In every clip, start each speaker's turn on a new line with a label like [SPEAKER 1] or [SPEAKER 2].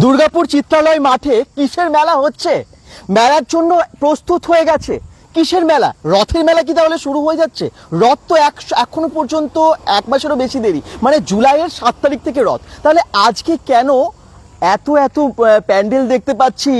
[SPEAKER 1] দুর্গাপুর চিত্রালয় মাঠে কিসের মেলা হচ্ছে? মেলার জন্য প্রস্তুত হয়ে গেছে। কিসের মেলা? রথের মেলা কি তাহলে শুরু হয়ে যাচ্ছে? রথ তো এখনো পর্যন্ত এক মাসেরও বেশি দেরি, মানে জুলাইয়ের 7 তারিখ থেকে রথ। তাহলে আজকে কেন এত এত প্যান্ডেল দেখতে পাচ্ছি,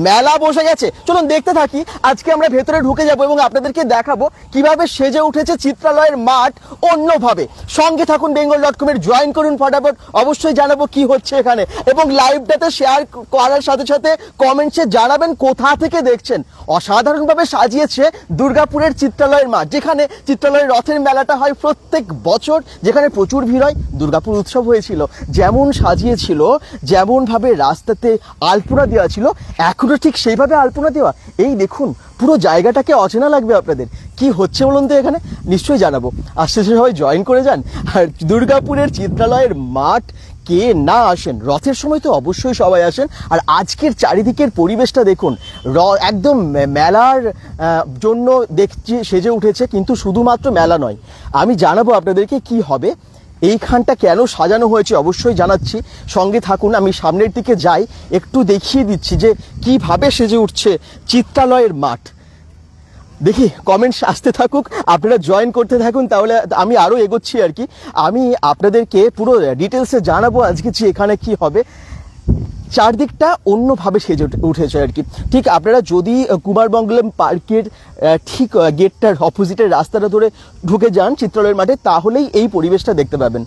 [SPEAKER 1] মেলা বসে গেছে? চলুন দেখতে থাকি। আজকে আমরা ভেতরে ঢুকে যাব এবং আপনাদেরকে দেখাবো কিভাবে সেজে উঠেছে চিত্রালয়ের মাঠ অন্যভাবে। সঙ্গে থাকুন, bengal.com এর জয়েন করুন ফটাফট। অবশ্যই জানাবো কি হচ্ছে এখানে, এবং লাইভটাতে শেয়ার করার সাথে সাথে কমেন্টসে জানাবেন কোথা থেকে দেখছেন। অসাধারণভাবে সাজিয়েছে দুর্গাপুরের চিত্রালয়ের মাঠ, যেখানে চিত্রালয়ের রথের মেলাটা হয় প্রত্যেক বছর, যেখানে প্রচুর ভিড় হয়। দুর্গাপুর উৎসব হয়েছিল, যেমন সাজিয়েছিল, যেমন ভাবে রাস্তাতে আলপনা দেওয়া ছিল, এখনো ঠিক সেইভাবে আলপনা দেওয়া। এই দেখুন, পুরো জায়গাটাকে অচেনা লাগবে আপনাদের। কি হচ্ছে বলুন তো এখানে? নিশ্চয়ই জানাবো। আস্তে আস্তে সবাই জয়েন করে যান। আর দুর্গাপুরের চিত্রালয়ের মাঠ কে না আসেন, রথের সময় তো অবশ্যই সবাই আসেন। আর আজকের চারিদিকের পরিবেশটা দেখুন, একদম মেলার জন্য দেখছি সেজে উঠেছে। কিন্তু শুধুমাত্র মেলা নয়, আমি জানাবো আপনাদেরকে কি হবে, এইখানটা কেন সাজানো হয়েছে অবশ্যই জানাচ্ছি। সঙ্গে থাকুন, আমি সামনের দিকে যাই, একটু দেখিয়ে দিচ্ছি যে কিভাবে সেজে উঠছে চিত্রালয়ের মাঠ। দেখি কমেন্টস আসতে থাকুক, আপনারা জয়েন করতে থাকুন, তাহলে আমি আরও এগোচ্ছি আর কি। আমি আপনাদেরকে পুরো ডিটেলসে জানাবো আজকে যে এখানে কি হবে। চারদিকটা অন্যভাবে সেজে উঠেছে আর কি। ঠিক আপনারা যদি কুমারমঙ্গলম পার্কের ঠিক গেটটার অপোজিটের রাস্তাটা ধরে ঢুকে যান চিত্রালয়ের মাঠে, তাহলেই এই পরিবেশটা দেখতে পাবেন।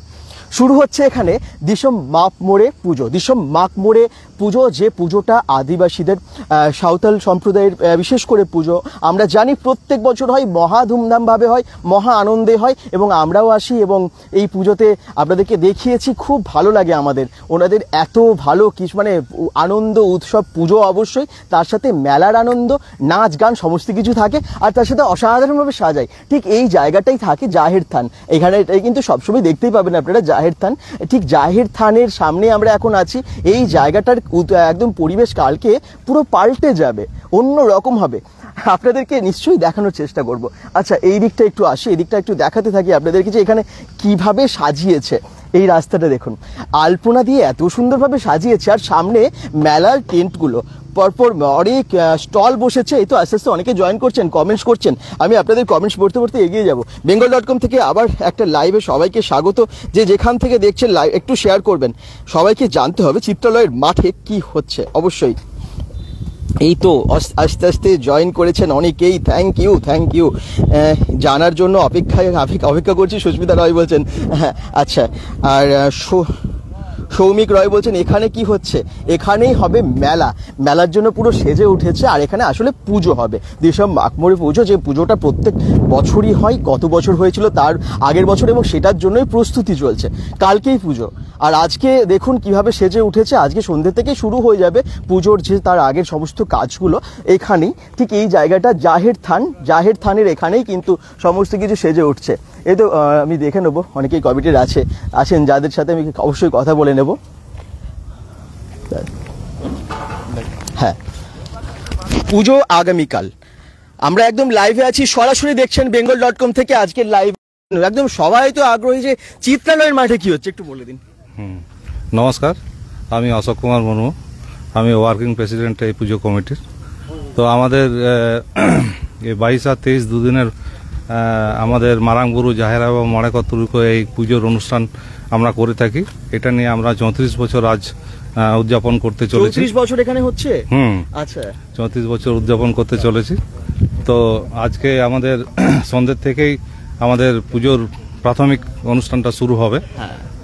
[SPEAKER 1] শুরু হচ্ছে এখানে দিসম মাপ মোড়ে পুজো। দিসম মাপ মোড়ে পুজো, যে পুজোটা আদিবাসীদের, সাঁওতাল সম্প্রদায়ের বিশেষ করে পুজো। আমরা জানি প্রত্যেক বছর হয়, মহা ধুমধামভাবে হয়, মহা আনন্দে হয়, এবং আমরাও আসি এবং এই পুজোতে আপনাদেরকে দেখিয়েছি। খুব ভালো লাগে আমাদের, ওনাদের এত ভালো কিছু, মানে আনন্দ উৎসব পুজো অবশ্যই, তার সাথে মেলার আনন্দ, নাচ গান সমস্ত কিছু থাকে, আর তার সাথে অসাধারণভাবে সাজায়। ঠিক এই জায়গাটাই থাকে জাহের থান। এখানে এটাই কিন্তু সবসময় দেখতেই পাবেন আপনারা, জাহের থান। ঠিক জাহের থানের সামনে আমরা এখন আছি। এই জায়গাটার একদম পরিবেশ কালকে পুরো পাল্টে যাবে, অন্য রকম হবে। আপনাদেরকে নিশ্চয়ই দেখানোর চেষ্টা করব। আচ্ছা, এই দিকটা একটু আসি, এই দিকটা একটু দেখাতে থাকি আপনাদেরকে যে এখানে কিভাবে সাজিয়েছে। এই রাস্তাটা দেখুন, আলপনা দিয়ে এত সুন্দরভাবে সাজিয়েছে, আর সামনে মেলার টেন্টগুলো পরপর অনেক স্টল বসেছে। এই তো আস্তে আস্তে অনেকে জয়েন করছেন, কমেন্টস করছেন। আমি আপনাদের কমেন্টস পড়তে পড়তে এগিয়ে যাব। bengal.com থেকে আবার একটা লাইভে সবাইকে স্বাগত। যে যেখান থেকে দেখছেন লাইভ একটু শেয়ার করবেন। সবাইকে জানতে হবে চিত্রালয়ের মাঠে কি হচ্ছে অবশ্যই। এই তো আস্তে আস্তে জয়েন করেছেন অনেকেই, থ্যাংক ইউ থ্যাংক ইউ। জানার জন্য অপেক্ষা করছি, সুস্মিতা রয় বলছেন। হ্যাঁ আচ্ছা, আর সৌমিক রয় বলছেন এখানে কি হচ্ছে? এখানেই হবে মেলা, মেলার জন্য পুরো সেজে উঠেছে। আর এখানে আসলে পুজো হবে, দিসম মাকমোড়ে পুজো, যে পুজোটা প্রত্যেক বছরই হয়। গত বছর হয়েছিল, তার আগের বছর, এবং সেটার জন্যই প্রস্তুতি চলছে। কালকেই পুজো, আর আজকে দেখুন কিভাবে সেজে উঠেছে। আজকে সন্ধ্যে থেকে শুরু হয়ে যাবে পুজোর যে তার আগের সমস্ত কাজগুলো এখানেই। ঠিক এই জায়গাটা জাহের থান, জাহের থানের এখানেই কিন্তু সমস্ত কিছু সেজে উঠছে। এই তো আমি দেখে নেবো, অনেকেই কমিটির আছেন যাদের সাথে আমি অবশ্যই কথা বলে নেব। হ্যাঁ, পুজো আগামীকাল। আমরা একদম লাইভে আছি, সরাসরি দেখছেন bengal.com থেকে আজকের লাইভ। একদম সবাই তো আগ্রহী যে চিত্রালয়ের মাঠে কি হচ্ছে, একটু বলে দিন।
[SPEAKER 2] নমস্কার, আমি অশোক কুমার মুর্মু, আমি ওয়ার্কিং প্রেসিডেন্ট এই পুজো কমিটির। তো আমাদের 22 আর 23 দুদিনের আমাদের মারাংবুরু, জাহেরা এবং মড়েকতুরুকো এই পুজোর অনুষ্ঠান আমরা করে থাকি। এটা নিয়ে আমরা 34 বছর আজ উদযাপন করতে চলেছি।
[SPEAKER 1] 34 বছর এখানে হচ্ছে? আচ্ছা,
[SPEAKER 2] 34 বছর উদযাপন করতে চলেছি। তো আজকে আমাদের সন্ধ্যের থেকেই আমাদের পুজোর প্রাথমিক অনুষ্ঠানটা শুরু হবে।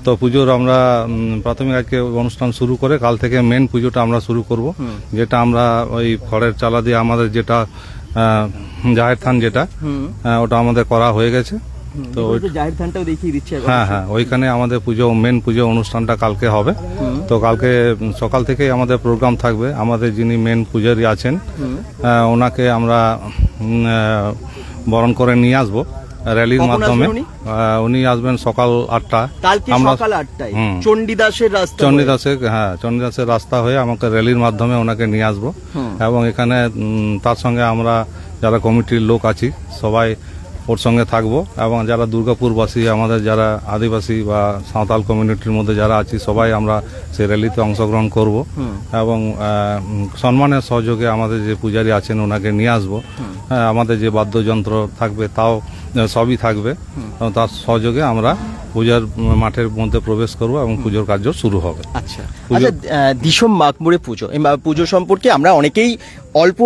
[SPEAKER 2] তো পুজোর আমরা প্রাথমিক আজকে অনুষ্ঠান শুরু করে কাল থেকে মেন পুজোটা আমরা শুরু করব, যেটা আমরা ওই খড়ের চালা দিয়ে আমাদের যেটা জাহের থান, যেটা ওটা আমাদের করা হয়ে গেছে। তো
[SPEAKER 1] জাহের থানটাও দেখিয়ে দিচ্ছি।
[SPEAKER 2] হ্যাঁ, ওইখানে আমাদের মেন পুজো অনুষ্ঠানটা কালকে হবে। তো কালকে সকাল থেকেই আমাদের প্রোগ্রাম থাকবে। আমাদের যিনি মেন পূজারী আছেন, ওনাকে আমরা বরণ করে নিয়ে আসবো র্যালির মাধ্যমে। উনি আসবেন সকাল 8টা।
[SPEAKER 1] আমরা সকাল 8টায় চণ্ডীদাসের
[SPEAKER 2] রাস্তা হয়ে আমাকে র্যালির মাধ্যমে ওনাকে নিয়ে আসবো। এবং এখানে তার সঙ্গে আমরা যারা কমিটির লোক আছি সবাই ওর সঙ্গে থাকবো। এবং যারা দুর্গাপুরবাসী, আমাদের যারা আদিবাসী বা সাঁওতাল কমিউনিটির মধ্যে যারা আছি, সবাই আমরা সেই র্যালিতে অংশগ্রহণ করব এবং সম্মানের সহযোগে আমাদের যে পূজারী আছেন ওনাকে নিয়ে আসবো। আমাদের যে বাদ্যযন্ত্র থাকবে তাও সবই থাকবে, এবং তার সহযোগে আমরা পূজার মাঠের মধ্যে প্রবেশ করব এবং পুজোর কার্য শুরু হবে।
[SPEAKER 1] আচ্ছা, দিসম মাকমুড়ে পুজো, এই পুজো সম্পর্কে আমরা অনেকেই অল্প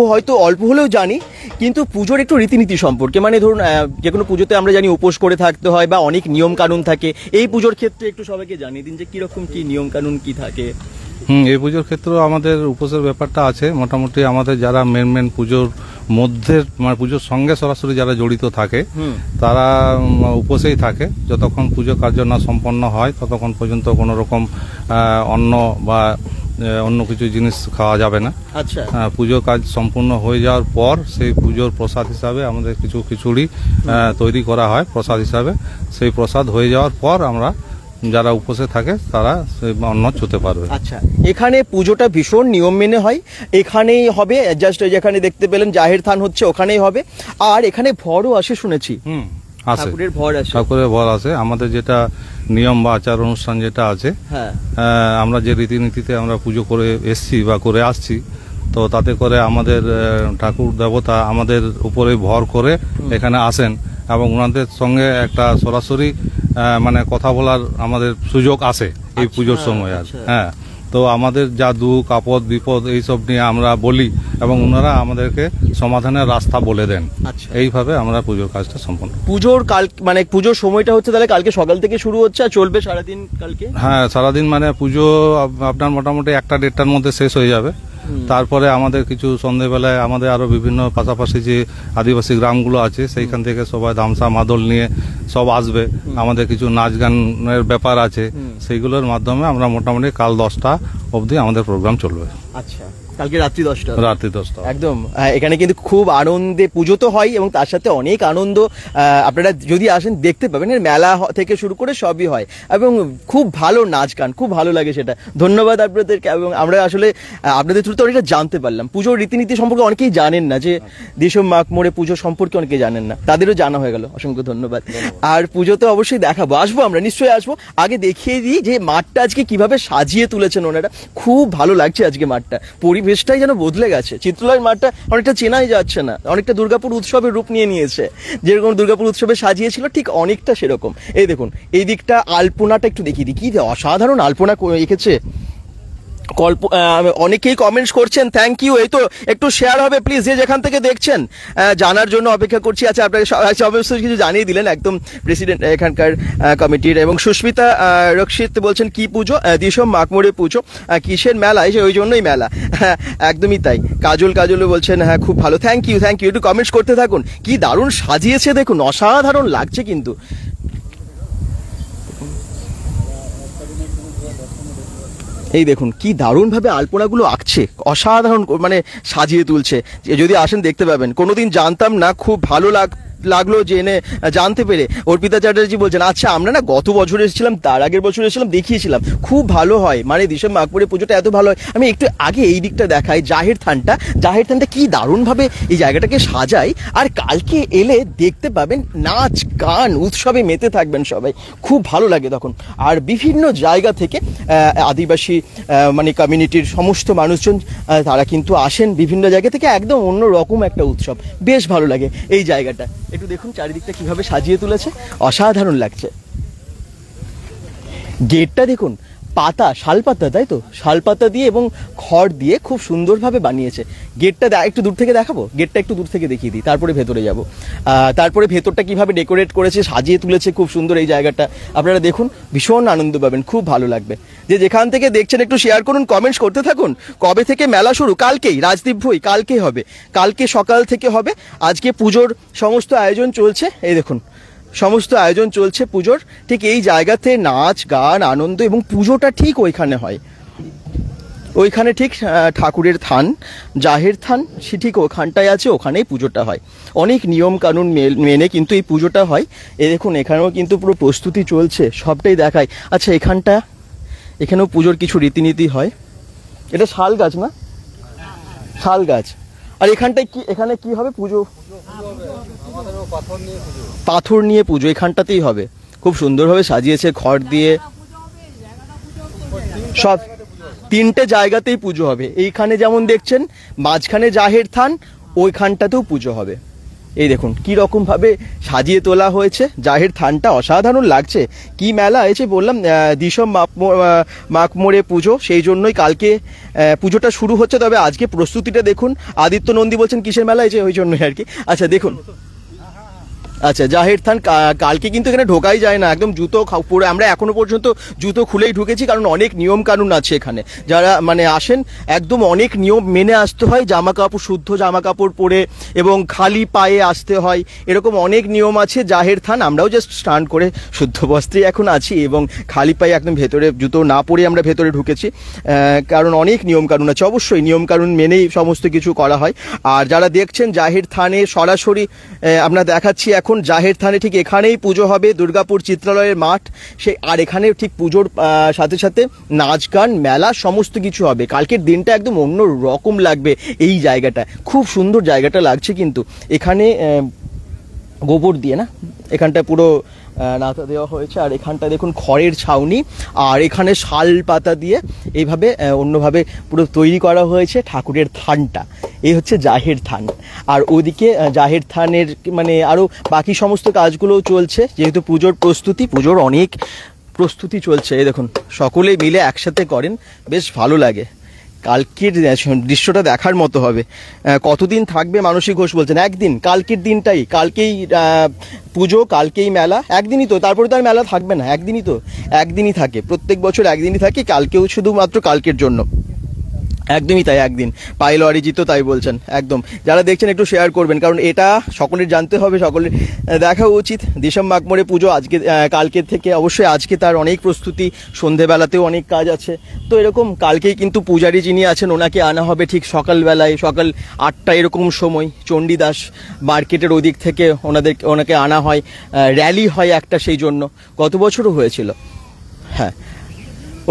[SPEAKER 1] হলেও জানি, কিন্তু পুজোর একটু রীতিনীতি সম্পর্কে, মানে ধরুন যে কোনো পুজোতে আমরা জানি উপোস করে থাকতে হয় বা অনেক নিয়ম কানুন থাকে, এই পুজোর ক্ষেত্রে একটু সবাইকে জানিয়ে দিন যে কিরকম কি নিয়ম কানুন কি থাকে।
[SPEAKER 2] এই পুজোর ক্ষেত্রেও আমাদের উপোসের ব্যাপারটা আছে। মোটামুটি আমাদের যারা মেন পুজোর মধ্যে, মানে পুজোর সঙ্গে সরাসরি যারা জড়িত থাকে তারা উপোসেই থাকে। যতক্ষণ পুজো কার্য না সম্পন্ন হয় ততক্ষণ পর্যন্ত কোনো রকম অন্ন বা অন্য কিছু জিনিস খাওয়া যাবে না।
[SPEAKER 1] আচ্ছা,
[SPEAKER 2] পুজো কাজ সম্পূর্ণ হয়ে যাওয়ার পর সেই পুজোর প্রসাদ হিসাবে আমাদের কিছু খিচুড়ি তৈরি করা হয় প্রসাদ হিসাবে। সেই প্রসাদ হয়ে যাওয়ার পর আমরা যারা উপোসে থাকে তারা অন্ন ছুতে পারবে।
[SPEAKER 1] আচ্ছা, এখানে পুজোটা ভীষণ নিয়ম মেনে হয়, এখানেই হবে, জাস্ট যেখানে দেখতে পেলেন জাহের থান হচ্ছে ওখানেই হবে। আর এখানে ভরও আসে শুনেছি,
[SPEAKER 2] আসে,
[SPEAKER 1] ঠাকুরের ভর আসে।
[SPEAKER 2] ঠাকুরের ভর আসে। আমাদের যেটা নিয়ম বা আচার অনুষ্ঠান যেটা আছে, আমরা যে রীতিনীতিতে আমরা পুজো করে এসছি বা করে আসছি, তো তাতে করে আমাদের ঠাকুর দেবতা আমাদের উপরে ভর করে এখানে আসেন এবং ওনাদের সঙ্গে একটা সরাসরি মানে কথা বলার আমাদের সুযোগ আসে এই পুজোর সময়। আর হ্যাঁ, তো আমাদের যা দুঃখ আপদ বিপদ এইসব নিয়ে আমরা বলি এবং ওনারা আমাদেরকে সমাধানের রাস্তা বলে দেন। এইভাবে আমরা পুজোর কাজটা সম্পন্ন।
[SPEAKER 1] পুজোর মানে পুজোর সময়টা হচ্ছে তাহলে কালকে সকাল থেকে শুরু হচ্ছে আর চলবে সারাদিন কালকে?
[SPEAKER 2] হ্যাঁ, সারাদিন, মানে পুজো আপনার মোটামুটি 1-1:30টার মধ্যে শেষ হয়ে যাবে। তারপরে আমাদের কিছু সন্ধ্যেবেলায় আমাদের আরো বিভিন্ন পাশাপাশি যে আদিবাসী গ্রামগুলো আছে সেইখান থেকে সবাই ধামসা মাদল নিয়ে সব আসবে। আমাদের কিছু নাচ গানের ব্যাপার আছে, সেইগুলোর মাধ্যমে আমরা মোটামুটি কাল 10টা অবধি আমাদের প্রোগ্রাম চলবে।
[SPEAKER 1] আচ্ছা, কালকে রাত্রি 10টা?
[SPEAKER 2] রাত্রি 10টা
[SPEAKER 1] একদম। এখানে কিন্তু খুব আনন্দে পুজো তো হয় এবং তার সাথে অনেক আনন্দ আপনারা যদি আসেন দেখতে পাবেন। মেলা থেকে শুরু করে সবই হয় এবং খুব ভালো নাচ গান, খুব ভালো লাগে সেটা। ধন্যবাদ আপনাদেরকে। এবং আমরা আসলে আপনাদের থ্রুতে অনেকটা জানতে পারলাম পুজোর রীতিনীতি সম্পর্কে। অনেকেই জানেন না যে দিসম মাকমুড়ে পুজো সম্পর্কে, অনেকে জানেন না, তাদেরও জানা হয়ে গেল। অসংখ্য ধন্যবাদ। আর পুজো তো অবশ্যই দেখাবো, আসবো, আমরা নিশ্চয়ই আসবো। আগে দেখিয়ে দিই যে মাঠটা আজকে কিভাবে সাজিয়ে তুলেছেন ওনারা। খুব ভালো লাগছে আজকে মাঠটা, পরিবেশটাই যেন বদলে গেছে। চিত্রলয়ের মাঠটা অনেকটা চেনাই যাচ্ছে না, অনেকটা দুর্গাপুর উৎসবের রূপ নিয়ে নিয়েছে। যেরকম দুর্গাপুর উৎসবে সাজিয়েছিল ঠিক অনেকটা সেরকম। এই দেখুন, এই দিকটা আলপনাটা একটু দেখিয়ে দিই, কি অসাধারণ আলপনা এঁকেছে। অনেকেই কমেন্টস করছেন, থ্যাংক ইউ। এই তো একটু শেয়ার হবে প্লিজ, যে যেখান থেকে দেখছেন, জানার জন্য অপেক্ষা করছি। আচ্ছা, আপনাকে সমস্ত কিছু জানিয়ে দিলেন একদম প্রেসিডেন্ট এখানকার কমিটির। এবং সুস্মিতা রক্ষিত বলছেন কি পুজো? দিসম মাকমুড়ে পুজো। কিসের মেলা? ওই জন্যই মেলা। একদমই তাই। কাজলও বলছেন হ্যাঁ খুব ভালো, থ্যাংক ইউ। একটু কমেন্টস করতে থাকুন। কি দারুণ সাজিয়েছে দেখুন, অসাধারণ লাগছে কিন্তু। এই দেখুন কি দারুণভাবে আলপনাগুলো আঁকছে, অসাধারণ মানে সাজিয়ে তুলছে। যদি আসেন দেখতে পাবেন। কোনোদিন জানতাম না, খুব ভালো লাগলো জেনে জানতে পেরে। অর্পিতা চ্যাটার্জি বলছেন আচ্ছা আমরা না গত বছর এসেছিলাম, তার আগের বছর এসেছিলাম, দেখিয়েছিলাম, খুব ভালো হয়, মানে দিসম মাকমুড়ে পুজোটা এত ভালো হয়। আমি একটু আগে এই দিকটা দেখাই, জাহের থানটা কি দারুণভাবে এই জায়গাটাকে সাজাই। আর কালকে এলে দেখতে পাবেন নাচ গান উৎসবে মেতে থাকবেন সবাই, খুব ভালো লাগে তখন। আর বিভিন্ন জায়গা থেকে আদিবাসী মানে কমিউনিটির সমস্ত মানুষজন তারা কিন্তু আসেন বিভিন্ন জায়গা থেকে, একদম অন্য রকম একটা উৎসব, বেশ ভালো লাগে এই জায়গাটা। একটু দেখুন চারিদিকটা কিভাবে সাজিয়ে তুলেছে, অসাধারণ লাগছে। গেটটা দেখুন, পাতা, শালপাতা, তাই তো, শালপাতা দিয়ে এবং খড় দিয়ে খুব সুন্দরভাবে বানিয়েছে। গেটটা একটু দূর থেকে দেখাবো, গেটটা একটু দূর থেকে দেখিয়ে দিই, তারপরে ভেতরে যাব। তারপরে ভেতরটা কিভাবে ডেকোরেট করেছে, সাজিয়ে তুলেছে খুব সুন্দর এই জায়গাটা। আপনারা দেখুন, ভীষণ আনন্দ পাবেন, খুব ভালো লাগবে। যে যেখান থেকে দেখছেন একটু শেয়ার করুন, কমেন্টস করতে থাকুন। কবে থেকে মেলা শুরু? কালকেই, রাজদীপ ভুঁই কালকেই হবে, কালকে সকাল থেকে হবে। আজকে পুজোর সমস্ত আয়োজন চলছে, এই দেখুন সমস্ত আয়োজন চলছে পুজোর। ঠিক এই জায়গাতে নাচ গান আনন্দ, এবং পুজোটা ঠিক ওইখানে হয়, ওইখানে ঠিক ঠাকুরের থান, জাহের থান, সে ঠিক ওখানটায় আছে, ওখানেই পুজোটা হয়। অনেক নিয়ম কানুন মেনে কিন্তু এই পুজোটা হয়। এ দেখুন এখানেও কিন্তু পুরো প্রস্তুতি চলছে, সবটাই দেখায়। আচ্ছা, এখানেও পুজোর কিছু রীতিনীতি হয়। এটা শাল গাছ না? শাল গাছ। আর এখানে কি হবে পুজো? পাথর নিয়ে পুজো এখানটাতেই হবে। খুব সুন্দরভাবে সাজিয়েছে খড় দিয়ে, সব 3টে জায়গাতেই পুজো হবে। এইখানে যেমন দেখছেন মাঝখানে জাহের থান, ওইখানটাতেও পুজো হবে। এই দেখুন কি রকম ভাবে সাজিয়ে তোলা হয়েছে জাহের থানটা, অসাধারণ লাগছে। কি মেলা এসে বললাম, দিশম মাকমোড়ে পুজো, সেই জন্যই কালকে পুজোটা শুরু হচ্ছে। তবে আজকে প্রস্তুতিটা দেখুন, আদিত্য নন্দী বলছেন কিসের মেলা এসে, ওই জন্যই আর কি। আচ্ছা দেখুন, আচ্ছা জাহের থান কালকে কিন্তু এখানে ঢোকাই যায় না, একদম জুতো পরে, আমরা এখনো পর্যন্ত জুতো খুলেই ঢুকেছি, কারণ অনেক নিয়ম কানুন আছে এখানে। যারা মানে আসেন একদম অনেক নিয়ম মেনে আসতে হয়, জামা কাপড় শুদ্ধ জামা কাপড় পরে এবং খালি পায়ে আসতে হয়, এরকম অনেক নিয়ম আছে জাহের থান। আমরাও জাস্ট স্নান করে শুদ্ধ বস্ত্রে এখন আছি এবং খালি পায়ে একদম ভেতরে জুতো না পরে আমরা ভেতরে ঢুকেছি, কারণ অনেক নিয়ম কানুন আছে। অবশ্যই নিয়ম কানুন মেনেই সমস্ত কিছু করা হয়। আর যারা দেখছেন জাহের থানে সরাসরি আমরা দেখাচ্ছি, এখন জাহের থানে ঠিক এখানেই পুজো হবে, দুর্গাপুর চিত্রালয়ের মাঠ সেই, আর এখানে ঠিক পুজোর সাথে সাথে নাচ গান মেলা সমস্ত কিছু হবে। কালকের দিনটা একদম অন্য রকম লাগবে। এই জায়গাটা খুব সুন্দর জায়গাটা লাগছে, কিন্তু এখানে গোবর দিয়ে না, এখানটা পুরো নাতা দেওয়া হয়েছে, আর এখানটা দেখুন খড়ের ছাউনি, আর এখানে শাল পাতা দিয়ে এইভাবে অন্যভাবে পুরো তৈরি করা হয়েছে ঠাকুরের থানটা। এই হচ্ছে জাহের থান। আর ওদিকে জাহের থানের মানে আরও বাকি সমস্ত কাজগুলোও চলছে, যেহেতু পুজোর প্রস্তুতি, পুজোর অনেক প্রস্তুতি চলছে। এই দেখুন সকলে মিলে একসাথে করেন, বেশ ভালো লাগে। কালকের দৃশ্যটা দেখার মতো হবে। কতদিন থাকবে মানসী ঘোষ বলছেন? একদিন, কালকের দিনটাই, কালকেই পুজো, কালকেই মেলা, একদিনই তো, তারপরে তো আর মেলা থাকবে না, একদিনই তো, একদিনই থাকে, প্রত্যেক বছর একদিনই থাকে, কালকেও শুধুমাত্র কালকের জন্য। একদমই তাই, একদিন। পায়েল অরিজিৎ তাই বলছেন, একদম। যারা দেখছেন একটু শেয়ার করবেন, কারণ এটা সকলের জানতে হবে, সকলের দেখা উচিত। দিশম মাকমোড়ে পুজো আজকে, কালকের থেকে, অবশ্যই আজকে তার অনেক প্রস্তুতি, সন্ধেবেলাতেও অনেক কাজ আছে। তো এরকম কালকেই কিন্তু পূজারী যিনি আছেন ওনাকে আনা হবে ঠিক সকালবেলায়, সকাল 8টা এরকম সময়, চণ্ডীদাস মার্কেটের ওদিক থেকে ওনাকে আনা হয়, র্যালি হয় একটা, সেই জন্য গত বছরও হয়েছিল। হ্যাঁ,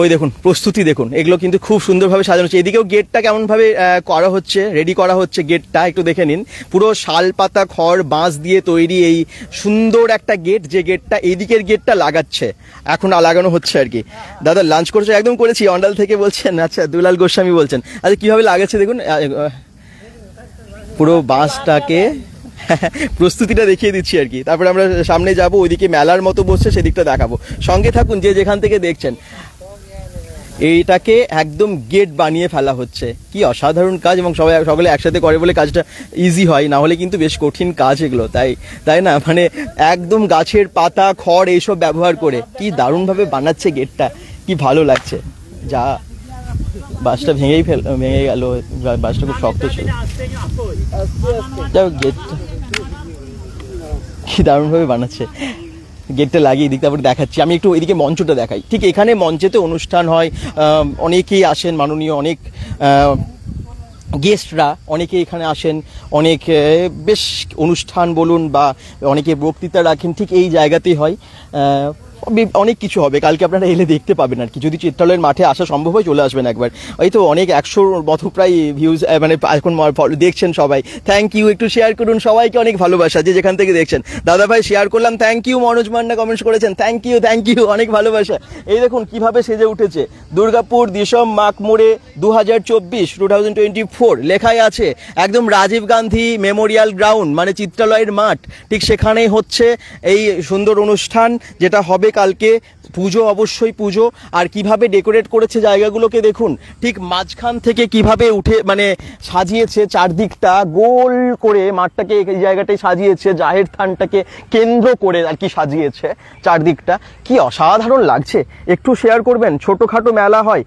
[SPEAKER 1] ওই দেখুন প্রস্তুতি দেখুন, এগুলো কিন্তু খুব সুন্দরভাবে সাজানো হচ্ছে। এদিকেও গেটটা কেমনভাবে করা হচ্ছে, রেডি করা হচ্ছে গেটটা, একটু দেখে নিন। পুরো শাল পাতা খড় বাঁশ দিয়ে তৈরি এই সুন্দর একটা গেট, যে গেটটা এইদিকের গেটটা লাগাচ্ছে, এখন লাগানো হচ্ছে আর কি। দাদা লাঞ্চ করছে? একদম করেছি, অন্ডাল থেকে বলছেন। আচ্ছা, দুলাল গোস্বামী বলছেন। আচ্ছা কীভাবে লাগাচ্ছে দেখুন, পুরো বাঁশটাকে প্রস্তুতিটা দেখিয়ে দিচ্ছি আর কি। তারপরে আমরা সামনে যাব, ওইদিকে মেলার মতো বসছে, সেদিকটা দেখাবো। সঙ্গে থাকুন যে যেখান থেকে দেখছেন। এইটাকে একদম গেট বানিয়ে ফেলা হচ্ছে, কি অসাধারণ কাজ, এবং সকলে একসাথে করে বলে কাজটা ইজি হয়, না হলে কিন্তু বেশ কঠিন কাজ এগুলো, তাই না? মানে একদম গাছের পাতা খড় এইসব ব্যবহার করে কি দারুণভাবে বানাচ্ছে গেটটা, কি ভালো লাগছে। যা বাসটা ভেঙে গেল, বাসটা খুব শক্ত ছিল। গেটটা কি দারুণভাবে বানাচ্ছে, গেটটা লাগিয়ে দিক, তারপরে দেখাচ্ছি। আমি একটু এদিকে মঞ্চটা দেখাই। ঠিক এখানে মঞ্চেতে অনুষ্ঠান হয়, অনেকেই আসেন, মাননীয় অনেক গেস্টরা অনেকে এখানে আসেন, অনেক বেশ অনুষ্ঠান বলুন বা অনেকে বক্তৃতা রাখেন, ঠিক এই জায়গাতেই হয়। অনেক কিছু হবে কালকে, আপনারা এলে দেখতে পাবেন আর কি। যদি চিত্রালয়ের মাঠে আসা সম্ভব হয় চলে আসবেন একবার। এই তো অনেক 100 মতো প্রায় ভিউজ মানে এখন দেখছেন সবাই। থ্যাংক ইউ, একটু শেয়ার করুন, সবাইকে অনেক ভালোবাসা যে যেখান থেকে দেখছেন। দাদা ভাই শেয়ার করলাম, thank you. Manoj Manna comments করেছেন, থ্যাংক ইউ, অনেক ভালোবাসা। এই দেখুন কিভাবে সেজে উঠেছে দুর্গাপুর দিশম মাকমোড়ে 2024 লেখাই আছে, একদম রাজীব গান্ধী মেমোরিয়াল গ্রাউন্ড মানে চিত্রালয়ের মাঠ, ঠিক সেখানেই হচ্ছে এই সুন্দর অনুষ্ঠান যেটা হবে কালকে। পুজো, অবশ্যই পুজো। আর কিভাবে ডেকোরেট করেছে জায়গাগুলোকে দেখুন, ঠিক মাঝখান থেকে কিভাবে উঠে মানে সাজিয়েছে চারদিকটা গোল করে, মাঠটাকে এই জায়গাটায় সাজিয়েছে, জাহের থানটাকে কেন্দ্র করে আর কি সাজিয়েছে চারদিকটা, কি অসাধারণ লাগছে। একটু শেয়ার করবেন। ছোটোখাটো মেলা হয়,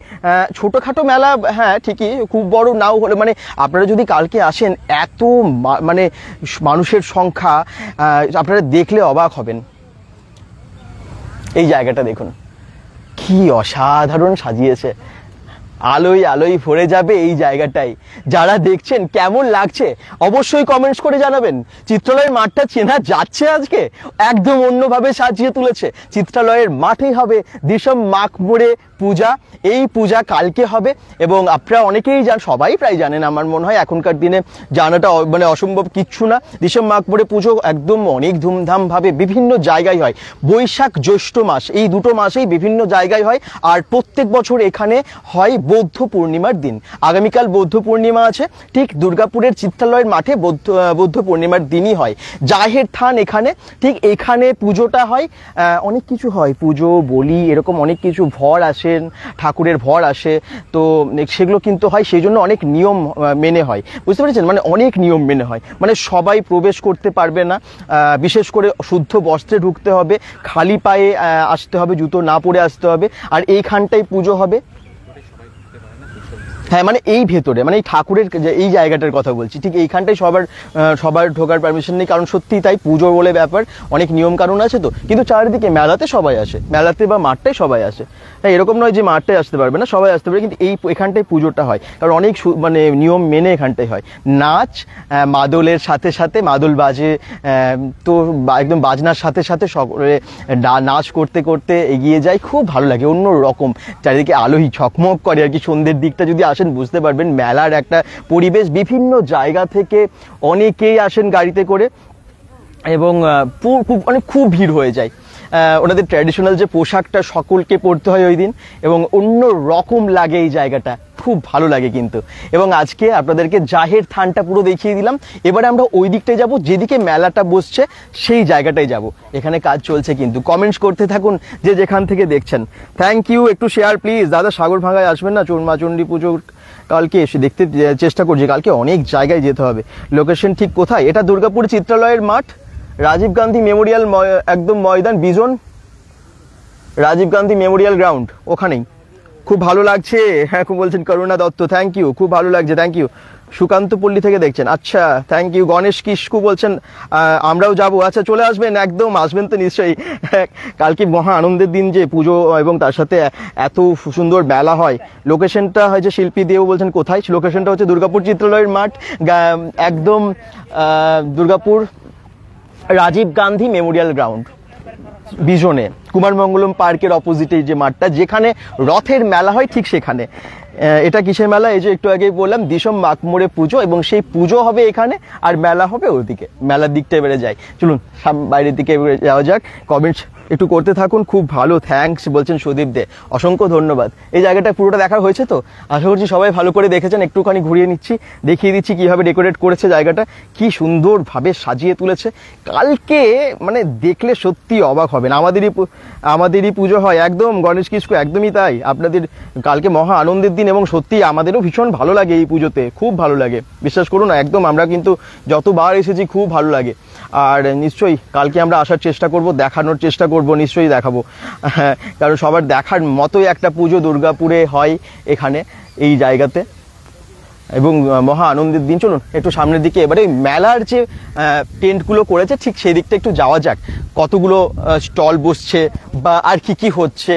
[SPEAKER 1] ছোটোখাটো মেলা, হ্যাঁ ঠিকই, খুব বড় নাও হলে, মানে আপনারা যদি কালকে আসেন, এত মানে মানুষের সংখ্যা আপনারা দেখলে অবাক হবেন। এই জায়গাটা দেখুন কি অসাধারণ সাজিয়েছে। আলোয় আলোয় ভরে যাবে এই জায়গাটায়। যারা দেখছেন কেমন লাগছে অবশ্যই কমেন্টস করে জানাবেন। চিত্রালয়ের মাঠটা চেনা যাচ্ছে আজকে, একদম অন্যভাবে সাজিয়ে তুলেছে। চিত্রালয়ের মাঠেই হবে দিসম মাখ মোড়ে পূজা। এই পূজা কালকে হবে এবং আপনারা অনেকেই সবাই প্রায় জানেন, আমার মনে হয় এখনকার দিনে জানাটা মানে অসম্ভব কিচ্ছু না। দিসম মাখ মোড়ে পুজো একদম অনেক ধুমধামভাবে বিভিন্ন জায়গায় হয়। বৈশাখ জ্যৈষ্ঠ মাস, এই দুটো মাসেই বিভিন্ন জায়গায় হয়। আর প্রত্যেক বছর এখানে হয় বৌদ্ধ পূর্ণিমার দিন। আগামীকাল বৌদ্ধ পূর্ণিমা আছে, ঠিক দুর্গাপুরের চিত্রালয়ের মাঠে বৌদ্ধ পূর্ণিমার দিনই হয়। জাহের থান এখানে, ঠিক এখানে পুজোটা হয়। অনেক কিছু হয়, পুজো বলি এরকম অনেক কিছু, ভর আসেন, ঠাকুরের ভর আসে, তো সেগুলো কিন্তু হয়। সেই জন্য অনেক নিয়ম মেনে হয়, বুঝতে পেরেছেন, মানে অনেক নিয়ম মেনে হয়। মানে সবাই প্রবেশ করতে পারবে না, বিশেষ করে শুদ্ধ বস্ত্রে ঢুকতে হবে, খালি পায়ে আসতে হবে, জুতো না পরে আসতে হবে। আর এইখানটাই পুজো হবে। হ্যাঁ, মানে এই ভেতরে, মানে এই ঠাকুরের এই জায়গাটার কথা বলছি, ঠিক এইখানটাই সবার ঢোকার পারমিশন নেই, কারণ সত্যি তাই, পুজো বলে ব্যাপার, অনেক নিয়ম কানুন আছে। তো কিন্তু চারিদিকে মেলাতে সবাই আসে, মেলাতে বা মাঠটাই সবাই আসে। হ্যাঁ, এরকম নয় যে মাঠটায় আসতে পারবে না, সবাই আসতে পারে, কিন্তু এখানটায় পুজোটা হয়, কারণ অনেক মানে নিয়ম মেনে এখানটায় হয়। নাচ, মাদলের সাথে সাথে, মাদল বাজে তো একদম বাজনার সাথে সাথে সকলে নাচ করতে করতে এগিয়ে যায়, খুব ভালো লাগে, অন্য রকম। চারিদিকে আলোই ঝকমক করে আর কি। সন্ধ্যের দিকটা যদি আসেন বুঝতে পারবেন মেলার একটা পরিবেশ। বিভিন্ন জায়গা থেকে অনেকেই আসেন গাড়িতে করে এবং খুব ভিড় হয়ে যায়। ওনাদের ট্র্যাডিশনাল যে পোশাকটা সকলকে পরতে হয় ওই দিন, এবং অন্য রকম লাগে এই জায়গাটা, খুব ভালো লাগে কিন্তু। এবং আজকে আপনাদেরকে জাহের থানটা পুরো দেখিয়ে দিলাম। এবারে আমরা ওই দিকটায় যাব, যেদিকে মেলাটা বসছে সেই জায়গাটায় যাব। এখানে কাজ চলছে কিন্তু, কমেন্টস করতে থাকুন যে যেখান থেকে দেখছেন। থ্যাংক ইউ, একটু শেয়ার প্লিজ। দাদা সাগর ভাঙায় আসবেন না? মাচণ্ডী পুজো কালকে এসে দেখতে চেষ্টা করছি, কালকে অনেক জায়গায় যেতে হবে। লোকেশন ঠিক কোথায়? এটা দুর্গাপুর চিত্রালয়ের মাঠ, রাজীব গান্ধী মেমোরিয়াল, একদম ময়দান বিজন, রাজীব গান্ধী মেমোরিয়াল গ্রাউন্ড, ওখানেই। খুব ভালো লাগছে, হ্যাঁ, খুব বলছেন করুণা দত্ত, থ্যাংক ইউ, খুব ভালো লাগছে, থ্যাংক ইউ। সুকান্ত পল্লী থেকে দেখছেন, আচ্ছা, থ্যাংক ইউ। গণেশ কিস্কু বলছেন আমরাও যাব, আচ্ছা চলে আসবেন, একদম আসবেন তো নিশ্চয়ই। কালকে মহা আনন্দের দিন, যে পুজো এবং তার সাথে এত সুন্দর মেলা হয়। লোকেশনটা হয়েছে শিল্পী দেও বলছেন কোথায়? লোকেশনটা হচ্ছে দুর্গাপুর চিত্রালয়ের মাঠ, একদম দুর্গাপুর রাজীব গান্ধী মেমোরিয়াল গ্রাউন্ড বিজনে, কুমারমঙ্গলম পার্কের অপোজিটে যে মাঠটা, যেখানে রথের মেলা হয়, ঠিক সেখানে। এটা কিসের মেলা? এই যে একটু আগেই বললাম, দিসম মাখ মোড়ে পুজো, এবং সেই পুজো হবে এখানে আর মেলা হবে ওদিকে। মেলার দিকটা এবারে যাই, চলুন বাইরের দিকে যাওয়া যাক। কমেন্টস একটু করতে থাকুন, খুব ভালো, থ্যাঙ্কস বলছেন সুদীপ দে, অসংখ্য ধন্যবাদ। এই জায়গাটা পুরোটা দেখার হয়েছে তো? আশা করছি সবাই ভালো করে দেখেছেন। একটুখানি ঘুরিয়ে নিচ্ছি, দেখিয়ে দিচ্ছি কিভাবে ডেকোরেট করেছে জায়গাটা, কি সুন্দরভাবে সাজিয়ে তুলেছে। কালকে মানে দেখলে সত্যি অবাক হবেন। আমাদেরই পুজো হয়, একদম গণেশ কিস্কু, একদমই তাই। আপনাদের কালকে মহা আনন্দের দিন, এবং সত্যি আমাদেরও ভীষণ ভালো লাগে এই পুজোতে, খুব ভালো লাগে, বিশ্বাস করুন না, একদম। আমরা কিন্তু যতবার এসেছি খুব ভালো লাগে। আর নিশ্চয়ই কালকে আমরা আসার চেষ্টা করব, দেখানোর চেষ্টা করব, নিশ্চয়ই দেখাবো, কারণ সবার দেখার মতোই একটা পুজো দুর্গাপুরে হয় এখানে, এই জায়গাতে, এবং মহা আনন্দের দিন। চলুন একটু সামনের দিকে, এবারে মেলার যে টেন্টগুলো করেছে ঠিক সেই দিকটা একটু যাওয়া যাক। কতগুলো স্টল বসছে বা আর কি হচ্ছে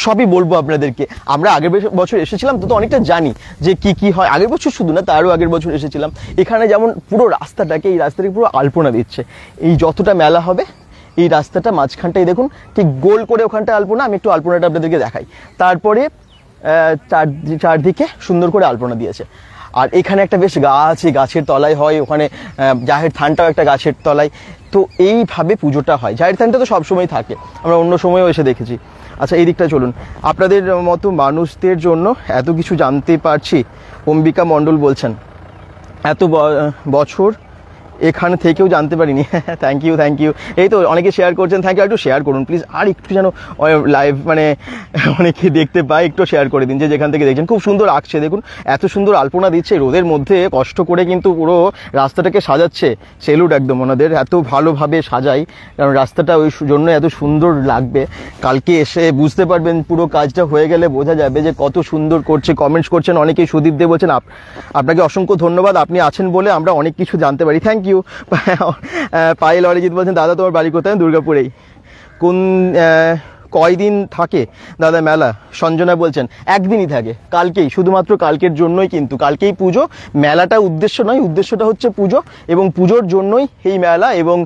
[SPEAKER 1] সবই বলবো আপনাদেরকে। আমরা আগের বছর এসেছিলাম তো অনেকটা জানি যে কি হয়। আগের বছর শুধু না, তারও আগের বছর এসেছিলাম। এখানে যেমন পুরো রাস্তাটাকে, এই রাস্তাটাকে পুরো আলপনা দিচ্ছে। এই যতটা মেলা হবে এই রাস্তাটা মাঝখানটাই দেখুন, ঠিক গোল করে ওখানটা আলপনা। আমি একটু আলপনাটা আপনাদেরকে দেখাই। তারপরে চারদিকে সুন্দর করে আলপনা দিয়েছে। আর এখানে একটা বেশ গাছ, এই গাছের তলায় হয়, ওখানে জাহের থানটাও একটা গাছের তলায়। তো এইভাবে পুজোটা হয়। জাহের থানটা তো সবসময় থাকে, আমরা অন্য সময়ও এসে দেখেছি। আচ্ছা, এই দিকটা চলুন। আপনাদের মতো মানুষদের জন্য এত কিছু জানতে পারছি, অম্বিকা মণ্ডল বলছেন, এত বছর এখানে থেকেও জানতে পারিনি। Thank you, thank you. এই তো অনেকে শেয়ার করছেন, থ্যাংক ইউ। একটু শেয়ার করুন প্লিজ, আর একটু যেন লাইভ মানে অনেকে দেখতে পায়, একটু শেয়ার করে দিন যে যেখান থেকে দেখছেন। খুব সুন্দর আঁকছে, দেখুন এত সুন্দর আলপনা দিচ্ছে রোদের মধ্যে, কষ্ট করে কিন্তু পুরো রাস্তাটাকে সাজাচ্ছে। সেলুট একদম ওনাদের, এত ভালোভাবে সাজায়, কারণ রাস্তাটা ওই জন্য এত সুন্দর লাগবে। কালকে এসে বুঝতে পারবেন, পুরো কাজটা হয়ে গেলে বোঝা যাবে যে কত সুন্দর করছে। কমেন্টস করছেন অনেকেই, সুদীপ দেব বলছেন আপনাকে অসংখ্য ধন্যবাদ, আপনি আছেন বলে আমরা অনেক কিছু জানতে পারি, থ্যাংক ইউ। পায়েল অরিজিৎ বলছেন, দাদা তোমার বাড়ি কোথায়? দুর্গাপুরেই। কয়দিন থাকে দাদা মেলা? সঞ্জনা বলছেন একদিনই থাকে, কালকেই, শুধুমাত্র কালকের জন্যই, কিন্তু কালকেই পুজো। মেলাটা উদ্দেশ্য নয়, উদ্দেশ্যটা হচ্ছে পুজো, এবং পুজোর জন্যই এই মেলা। এবং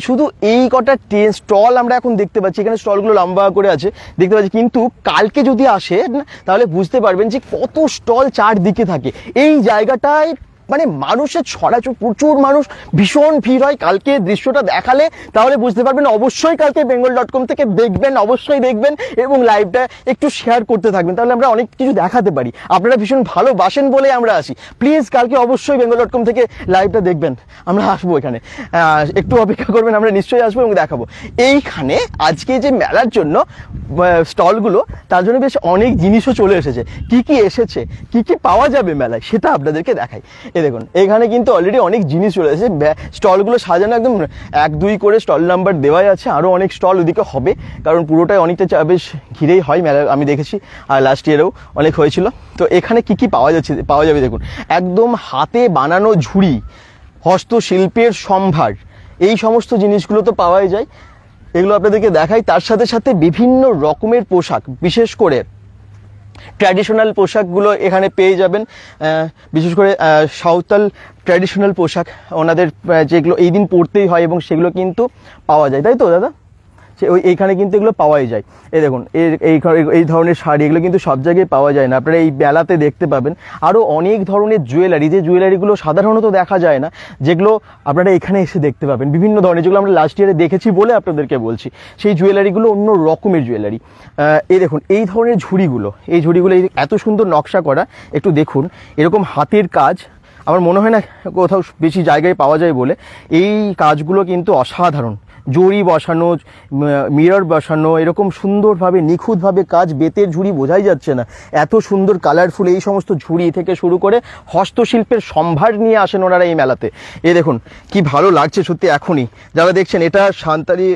[SPEAKER 1] শুধু এই কটা স্টল আমরা এখন দেখতে পাচ্ছি, এখানে স্টলগুলো লম্বা করে আছে দেখতে পাচ্ছি, কিন্তু কালকে যদি আসেন তাহলে বুঝতে পারবেন যে কত স্টল চারদিকে থাকে। এই জায়গাটায় মানে মানুষের ছড়াছড়ি, প্রচুর মানুষ, ভীষণ ভিড় হয়। কালকে দৃশ্যটা দেখালে তাহলে বুঝতে পারবেন। অবশ্যই কালকে bengal.com থেকে দেখবেন, অবশ্যই দেখবেন, এবং লাইভটা একটু শেয়ার করতে থাকবেন, তাহলে আমরা অনেক কিছু দেখাতে পারি। আপনারা ভীষণ ভালোবাসেন বলে আমরা আসি। প্লিজ কালকে অবশ্যই bengal.com থেকে লাইভটা দেখবেন, আমরা আসবো এখানে, একটু অপেক্ষা করবেন, আমরা নিশ্চয়ই আসবো এবং দেখাবো। এইখানে আজকে যে মেলার জন্য স্টলগুলো, তার জন্য বেশ অনেক জিনিসও চলে এসেছে। কি কি এসেছে, কি কি পাওয়া যাবে মেলায়, সেটা আপনাদেরকে দেখাই। এই দেখুন, এখানে কিন্তু অলরেডি অনেক জিনিস চলে এসেছে। স্টলগুলো সাজানো একদম 1-2 করে স্টল নাম্বার দেওয়াই আছে। আরও অনেক স্টল ওদিকে হবে, কারণ পুরোটাই অনেকটা বেশ ঘিরেই হয় মেলা, আমি দেখেছি, আর লাস্ট ইয়ারেও অনেক হয়েছিল। তো এখানে কি কি পাওয়া যাবে দেখুন, একদম হাতে বানানো ঝুড়ি, হস্তশিল্পের সম্ভার, এই সমস্ত জিনিসগুলো তো পাওয়াই যায়, এগুলো আপনাদেরকে দেখাই। তার সাথে সাথে বিভিন্ন রকমের পোশাক, বিশেষ করে ট্র্যাডিশনাল পোশাকগুলো এখানে পেয়ে যাবেন। বিশেষ করে সাঁওতাল ট্র্যাডিশনাল পোশাক ওনাদের, যেগুলো এই দিন পরতেই হয়, এবং সেগুলো কিন্তু পাওয়া যায়, তাই তো দাদা? এইখানে কিন্তু এগুলো পাওয়াই যায়। এই দেখুন, এই ধরনের শাড়ি, এগুলো কিন্তু সব জায়গায় পাওয়া যায় না, আপনারা এই মেলাতে দেখতে পাবেন। আরও অনেক ধরনের জুয়েলারি, যে জুয়েলারিগুলো সাধারণত দেখা যায় না, যেগুলো আপনারা এখানে এসে দেখতে পাবেন, বিভিন্ন ধরনের, যেগুলো আমরা লাস্ট ইয়ারে দেখেছি বলে আপনাদেরকে বলছি। সেই জুয়েলারিগুলো অন্য রকমের জুয়েলারি। এই দেখুন, এই ধরনের ঝুড়িগুলো, এই ঝুড়িগুলো এত সুন্দর নকশা করা, একটু দেখুন, এরকম হাতের কাজ, আমার মনে হয় না কোথাও বেশি জায়গায় পাওয়া যায় বলে। এই কাজগুলো কিন্তু অসাধারণ, জড়ি বসানো, মিরর বসানো, এরকম সুন্দরভাবে নিখুঁতভাবে কাজ। বেতের ঝুড়ি বোঝাই যাচ্ছে না, এত সুন্দর কালারফুল এই সমস্ত ঝুড়ি থেকে শুরু করে হস্তশিল্পের সম্ভার নিয়ে আসেন ওনারা এই মেলাতে। এই দেখুন কি ভালো লাগছে সত্যি। এখনই যারা দেখছেন, এটা সান্তালি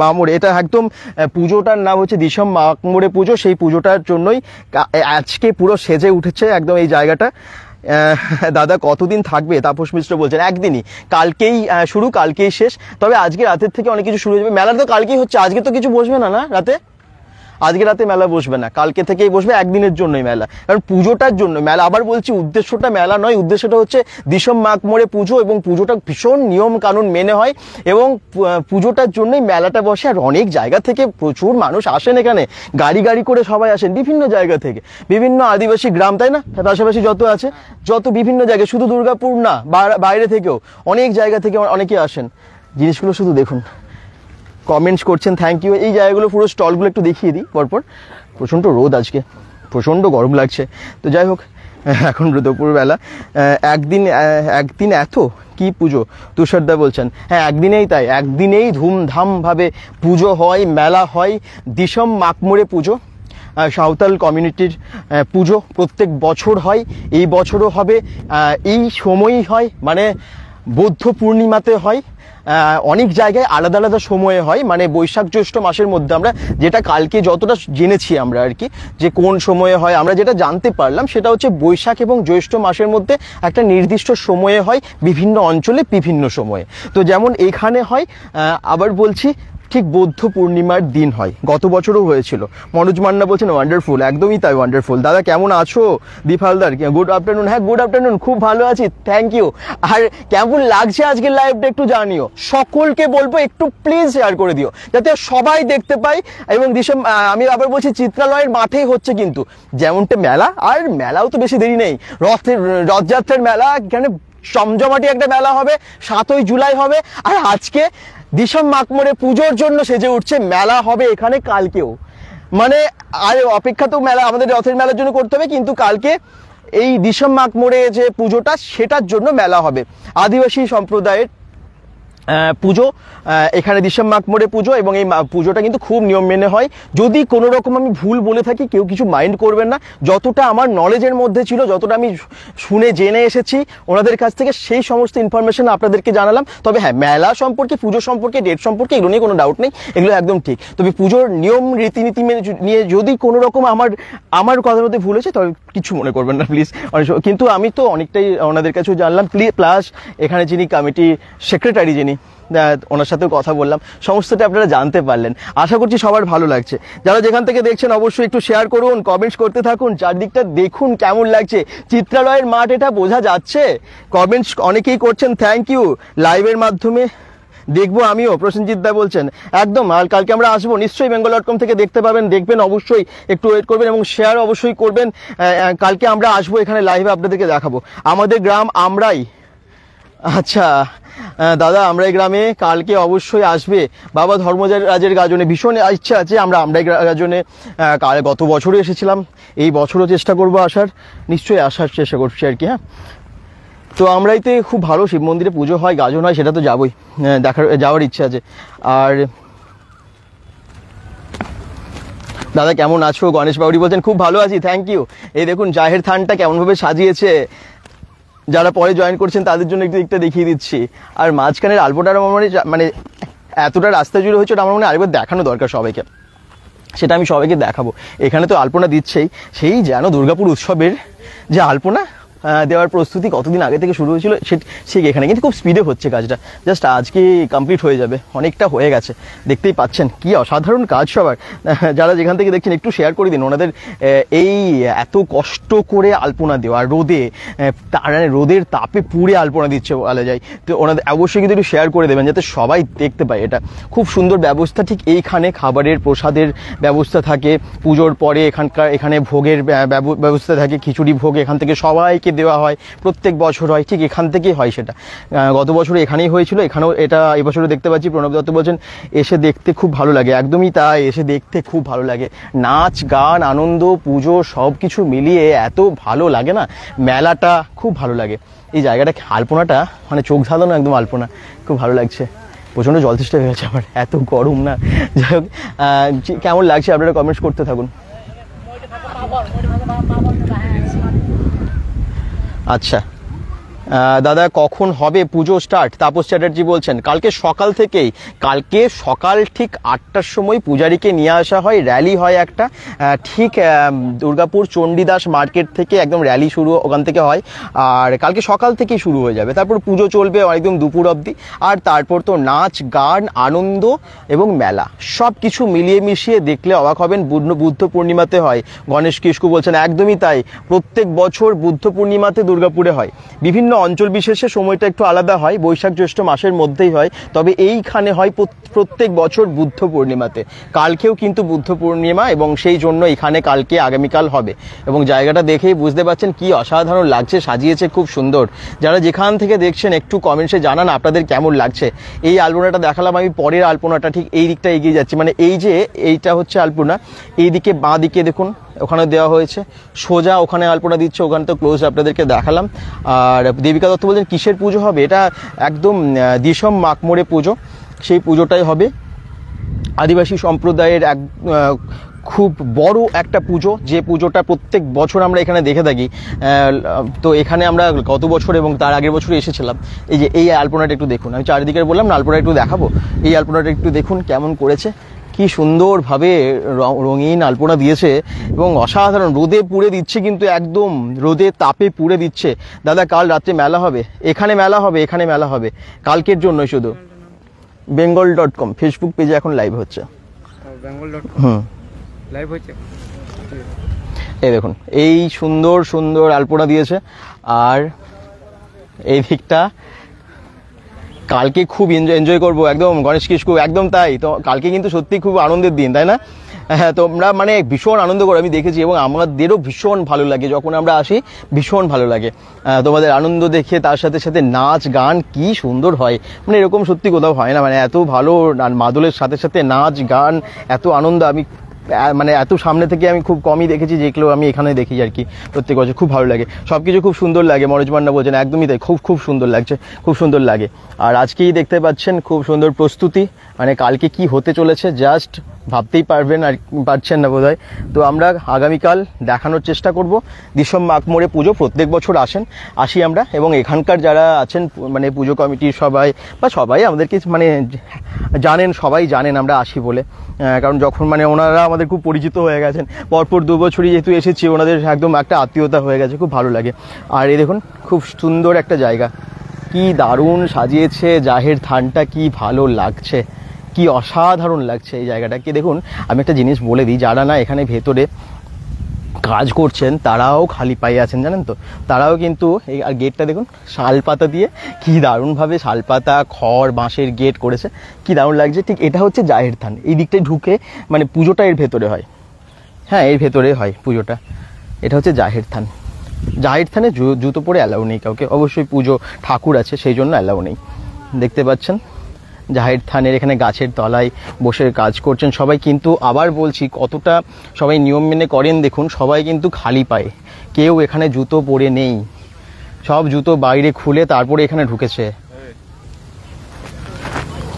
[SPEAKER 1] মামোড়ে, এটা একদম পুজোটার নাম হচ্ছে দিশম মাকমোড়ে পুজো। সেই পুজোটার জন্যই আজকে পুরো সেজে উঠেছে একদম এই জায়গাটা। দাদা কতদিন থাকবে? তাপস মিশ্র বলছেন একদিনই, কালকেই শুরু, কালকেই শেষ। তবে আজকে রাতের থেকে অনেক কিছু শুরু হয়ে যাবে। মেলা তো কালকেই হচ্ছে, আজকে তো কিছু বসবে না, না রাতে? আজকে রাতে মেলা বসবে না, কালকে থেকেই বসবে, একদিনের জন্যই মেলা, কারণ পুজোটার জন্য মেলা। আবার বলছি, উদ্দেশ্যটা মেলা নয়, উদ্দেশ্যটা হচ্ছে দিশম মাকমোড়ে পুজো, এবং পুজোটা ভীষণ নিয়ম কানুন মেনে হয়, এবং পুজোটার জন্যই মেলাটা বসে। আর অনেক জায়গা থেকে প্রচুর মানুষ আসেন এখানে, গাড়ি গাড়ি করে সবাই আসেন বিভিন্ন জায়গা থেকে, বিভিন্ন আদিবাসী গ্রাম, তাই না, পাশাপাশি যত আছে, যত বিভিন্ন জায়গায়, শুধু দুর্গাপুর না, বাইরে থেকেও অনেক জায়গা থেকে অনেকে আসেন। জিনিসগুলো শুধু দেখুন, কমেন্টস করছেন, থ্যাংক ইউ। এই জায়গাগুলো পুরো স্টলগুলো একটু দেখিয়ে দিই পরপর। প্রচণ্ড রোদ আজকে, প্রচণ্ড গরম লাগছে। তো যাই হোক, এখন দুপুরবেলা, একদিন এত কি পুজো, তুষারদা বলছেন। হ্যাঁ, একদিনেই, তাই একদিনেই ধুমধামভাবে পুজো হয়, মেলা হয়। দিশম মাকমোড়ে পুজো, সাঁওতাল কমিউনিটির পুজো প্রত্যেক বছর হয়, এই বছরও হবে। এই সময়ই হয়, মানে বৌদ্ধ পূর্ণিমাতে হয়। অনেক জায়গায় আলাদা আলাদা সময়ে হয়, মানে বৈশাখ জ্যৈষ্ঠ মাসের মধ্যে। আমরা যেটা কালকে যতটা জেনেছি আমরা আর কি, যে কোন সময়ে হয়, আমরা যেটা জানতে পারলাম সেটা হচ্ছে বৈশাখ এবং জ্যৈষ্ঠ মাসের মধ্যে একটা নির্দিষ্ট সময়ে হয়, বিভিন্ন অঞ্চলে বিভিন্ন সময়ে। তো যেমন এখানে হয়, আবার বলছি, ঠিক বৌদ্ধ পূর্ণিমার দিন হয়, গত বছরও হয়েছিল। মনোজ মান্না বলছেন ওয়ান্ডারফুল, একদমই তাই, ওয়ান্ডারফুল। দাদা কেমন আছো? দীপ হালদার, গুড আফটারনুন। হ্যাঁ, গুড আফটারনুন, খুব ভালো আছি, থ্যাংক ইউ। আর কেমন লাগছে আজকের লাইভটা একটু জানিও, সকলকে বলবো একটু প্লিজ শেয়ার করে দিও, যাতে সবাই দেখতে পায়। এবং আমি আবার বলছি, চিত্রালয়ের মাঠেই হচ্ছে কিন্তু, যেমনটা মেলা, আর মেলাও তো বেশি দেরি নেই, রথযাত্রার মেলা, এখানে জমজমাটি একটা মেলা হবে, 7ই জুলাই হবে। আর আজকে দিশম মাকমোড়ে পুজোর জন্য সেজে উঠছে, মেলা হবে এখানে কালকেও। মানে আর অপেক্ষা তো মেলা, আমাদের রথের মেলার জন্য করতে হবে, কিন্তু কালকে এই দিশম মাকমোড়ে যে পুজোটা, সেটার জন্য মেলা হবে। আদিবাসী সম্প্রদায়ের পুজো এখানে দিশম মাকমোড়ে পুজো, এবং এই পুজোটা কিন্তু খুব নিয়ম মেনে হয়। যদি কোনো রকম আমি ভুল বলে থাকি, কেউ কিছু মাইন্ড করবেন না। যতটা আমার নলেজের মধ্যে ছিল, যতটা আমি শুনে জেনে এসেছি ওনাদের কাছ থেকে, সেই সমস্ত ইনফরমেশন আপনাদেরকে জানালাম। তবে হ্যাঁ, মেলা সম্পর্কে, পুজো সম্পর্কে, ডেট সম্পর্কে, এগুলো নিয়ে কোনো ডাউট নেই, এগুলো একদম ঠিক। তবে পুজোর নিয়ম রীতিনীতি নিয়ে যদি কোনো রকম আমার কথার মধ্যে ভুল হয়েছে, তবে কিছু মনে করবেন না প্লিজ। কিন্তু আমি তো অনেকটাই ওনাদের কাছেও জানলাম। প্লাস এখানে যিনি কমিটি সেক্রেটারি, যিনি ওনার সাথেও কথা বললাম, সমস্তটা আপনারা জানতে পারলেন। আশা করছি সবার ভালো লাগছে। যারা যেখান থেকে দেখছেন অবশ্যই একটু শেয়ার করুন, কমেন্টস করতে থাকুন, চারদিকটা দেখুন কেমন লাগছে। চিত্রালয়ের মাঠ এটা বোঝা যাচ্ছে? কমেন্টস অনেকেই করছেন, থ্যাংক ইউ। লাইভের মাধ্যমে দেখবো আমিও, প্রসেনজিৎ দা বলছেন একদম। আর কালকে আমরা আসবো নিশ্চয়ই, bengal.com থেকে দেখতে পাবেন, দেখবেন অবশ্যই, একটু ওয়েট করবেন এবং শেয়ার অবশ্যই করবেন। কালকে আমরা আসবো এখানে লাইভে, আপনাদেরকে দেখাবো আমাদের গ্রাম আমরাই। আচ্ছা দাদা, আমরাই গ্রামে কালকে অবশ্যই আসবে বাবা ধর্মরাজের গাজনে, ভীষণ ইচ্ছা আছে। আমরা আমরাই গাজনে গত বছরও এসেছিলাম, এই বছরও চেষ্টা করবো আসার, নিশ্চয়ই আসার চেষ্টা করছি আর কি। হ্যাঁ, তো আমরাইতে খুব ভালো শিব মন্দিরে পুজো হয়, গাজন হয়, সেটা তো যাবোই, যাওয়ার ইচ্ছা আছে। আর দাদা কেমন আছো? গণেশ বাউরি বলছেন খুব ভালো আছি, থ্যাংক ইউ। এই দেখুন জাহের থানটা কেমনভাবে সাজিয়েছে, যারা পরে জয়েন করছেন তাদের জন্য একটু দিকটা দেখিয়ে দিচ্ছি। আর মাঝখানের আলপনার মানে এতটা রাস্তা জুড়ে হয়েছে, ওটা আমার মনে হয় আরেকবার দেখানো দরকার সবাইকে, সেটা আমি সবাইকে দেখাবো। এখানে তো আলপনা দিচ্ছেই, সেই যেন দুর্গাপুর উৎসবের যে আলপনা দেওয়ার প্রস্তুতি কতদিন আগে থেকে শুরু হয়েছিল ঠিক এখানে, কিন্তু খুব স্পিডে হচ্ছে কাজটা, জাস্ট আজকে কমপ্লিট হয়ে যাবে, অনেকটা হয়ে গেছে, দেখতেই পাচ্ছেন কি অসাধারণ কাজ সবার। যারা যেখান থেকে দেখছেন একটু শেয়ার করে দিন, ওনাদের এই এত কষ্ট করে আলপনা দেওয়া রোদে, রোদের তাপে পুড়ে আলপনা দিচ্ছে বলা যায়, তো ওনাদের অবশ্যই কিন্তু একটু শেয়ার করে দেবেন যাতে সবাই দেখতে পায়। এটা খুব সুন্দর ব্যবস্থা, ঠিক এইখানে খাবারের প্রসাদের ব্যবস্থা থাকে, পুজোর পরে এখানে ভোগের ব্যবস্থা থাকে, খিচুড়ি ভোগ এখান থেকে সবাইকে দেওয়া হয়, প্রত্যেক বছর হয়, ঠিক এখান থেকেই হয় সেটা। গত বছর এখানেই হয়েছিল, এখানেও এটা এবছরও দেখতে পাচ্ছি। প্রণব দত্ত বলছেন এসে দেখতে খুব ভালো লাগে, একদমই তাই, এসে দেখতে খুব ভালো লাগে। নাচ গান আনন্দ পুজো সব কিছু মিলিয়ে এত ভালো লাগে না, মেলাটা খুব ভালো লাগে। এই জায়গাটা আলপনাটা মানে চোখ ধাঁধানো একদম আলপনা, খুব ভালো লাগছে। প্রচণ্ড জল তেষ্টা হয়ে গেছে আমার, এত গরম না। যাই হোক, কেমন লাগছে আপনারা কমেন্টস করতে থাকুন। আচ্ছা দাদা কখন হবে পুজো স্টার্ট? তাপস চ্যাটার্জি বলছেন কালকে সকাল থেকেই, কালকে সকাল ঠিক 8টার সময় পূজারীকে নিয়ে আসা হয়, র্যালি হয় একটা, ঠিক দুর্গাপুর চণ্ডীদাস মার্কেট থেকে একদম র্যালি শুরু ওখান থেকে হয়, আর কালকে সকাল থেকেই শুরু হয়ে যাবে, তারপর পুজো চলবে একদম দুপুর অবধি, আর তারপর তো নাচ গান আনন্দ এবং মেলা সব কিছু মিলিয়ে মিশিয়ে দেখলে অবাক হবেন। বুদ্ধ পূর্ণিমাতে হয়, গণেশ কিস্কু বলছেন একদমই তাই, প্রত্যেক বছর বুদ্ধ পূর্ণিমাতে দুর্গাপুরে হয়, বিভিন্ন অঞ্চল বিশেষে সময়টা একটু আলাদা হয়, বৈশাখ জ্যৈষ্ঠ মাসের মধ্যেই হয়, তবে এইখানে হয় প্রত্যেক বছর বুদ্ধ পূর্ণিমাতে। কালকেও কিন্তু বুদ্ধ পূর্ণিমা এবং সেই জন্য এখানে কালকে আগামীকাল হবে, এবং জায়গাটা দেখেই বুঝতে পারছেন কি অসাধারণ লাগছে, সাজিয়েছে খুব সুন্দর। যারা যেখান থেকে দেখছেন একটু কমেন্টসে জানান আপনাদের কেমন লাগছে। এই আলপনাটা দেখালাম আমি, পরের আলপনাটা ঠিক এই দিকটা এগিয়ে যাচ্ছি, মানে এই যে এইটা হচ্ছে আলপনা, এই দিকে বাঁ দিকে দেখুন ওখানে দেওয়া হয়েছে, সোজা ওখানে আলপনা দিচ্ছে, ওখানে তো ক্লোজ আপনাদেরকে দেখালাম। আর দেবিকা দত্ত বলছেন কিসের পুজো হবে? এটা একদম দিসম মাকমোড়ে পুজো, সেই পুজোটাই হবে। আদিবাসী সম্প্রদায়ের এক খুব বড় একটা পুজো, যে পুজোটা প্রত্যেক বছর আমরা এখানে দেখে থাকি। তো এখানে আমরা গত বছর এবং তার আগের বছর এসেছিলাম। এই যে এই আলপনাটা একটু দেখুন, আমি চারিদিকে বললাম না আলপনা একটু দেখাবো, এই আলপনাটা একটু দেখুন কেমন করেছে, কি সুন্দরভাবে রঙিন আলপনা দিয়েছে এবং অসাধারণ, রোদে পুড়ে দিচ্ছে, কিন্তু একদম রোদে তাপে পুড়ে দিচ্ছে। দাদা কাল রাত্রে মেলা হবে? এখানে মেলা হবে, এখানে মেলা হবে কালকের জন্য শুধু। bengal.com ফেসবুক পেজে এখন লাইভ হচ্ছে।
[SPEAKER 3] লাইভ হচ্ছে,
[SPEAKER 1] এই দেখুন এই সুন্দর সুন্দর আলপনা দিয়েছে। আর এই দিকটা কালকে খুব এনজয় করবো একদম, গণেশ কিস্কু একদম তাই তো, কালকে কিন্তু সত্যি খুব আনন্দের দিন, তাই না? হ্যাঁ, তোমরা মানে ভীষণ আনন্দ করো আমি দেখেছি, এবং আমাদেরও ভীষণ ভালো লাগে যখন আমরা আসি, ভীষণ ভালো লাগে তোমাদের আনন্দ দেখে, তার সাথে সাথে নাচ গান কি সুন্দর হয়, মানে এরকম সত্যি কোথাও হয় না, মানে এত ভালো মাদলের সাথে সাথে নাচ গান, এত আনন্দ আমি মানে এত সামনে থেকে আমি খুব কমই দেখেছি, যেগুলো আমি এখানে দেখি আর কি প্রত্যেক বছর, খুব ভালো লাগে, সব কিছু খুব সুন্দর লাগে। মনোজ মান্না বলছেন একদমই তাই, খুব সুন্দর লাগছে, খুব সুন্দর লাগে। আর আজকেই দেখতে পাচ্ছেন খুব সুন্দর প্রস্তুতি, মানে কালকে কি হতে চলেছে জাস্ট ভাবতেই পারছেন না বোধহয়। তো আমরা আগামীকাল দেখানোর চেষ্টা করব। দিসম মাকমোড়ে পুজো প্রত্যেক বছর আসি আমরা, এবং এখানকার যারা আছেন মানে পুজো কমিটির সবাই বা সবাই আমাদেরকে মানে জানেন, সবাই জানেন আমরা আসি বলে, কারণ যখন মানে ওনারা আমাদের খুব পরিচিত হয়ে গেছেন, পরপর 2 বছরই যেহেতু এসেছি, ওনাদের একদম একটা আত্মীয়তা হয়ে গেছে, খুব ভালো লাগে। আর এই দেখুন খুব সুন্দর একটা জায়গা, কি দারুণ সাজিয়েছে জাহের থানটা, কি ভালো লাগছে, কি অসাধারণ লাগছে এই জায়গাটাকে। দেখুন আমি একটা জিনিস বলে দিই, যারা না এখানে ভেতরে কাজ করছেন তারাও খালি পায়ে আছেন জানেন তো, তারাও কিন্তু এই আর গেটটা দেখুন শালপাতা দিয়ে কি দারুণভাবে শালপাতা খড় বাঁশের গেট করেছে, কি দারুণ লাগছে। ঠিক এটা হচ্ছে জাহের থান, এই দিকটায় ঢুকে মানে পুজোটা এর ভেতরে হয়, হ্যাঁ এর ভেতরে হয় পুজোটা। এটা হচ্ছে জাহের থান। জাহের থানে জুতো পরে অ্যালাউ নেই কাউকে, অবশ্যই পুজো ঠাকুর আছে সেই জন্য অ্যালাউ নেই। দেখতে পাচ্ছেন জাহের থানের এখানে গাছের তলায় বসে কাজ করছেন সবাই, কিন্তু আবার বলছি কতটা সবাই নিয়ম মেনে করেন দেখুন, সবাই কিন্তু খালি পায়ে, কেউ এখানে জুতো পরে নেই, সব জুতো বাইরে খুলে তারপরে এখানে ঢুকেছে।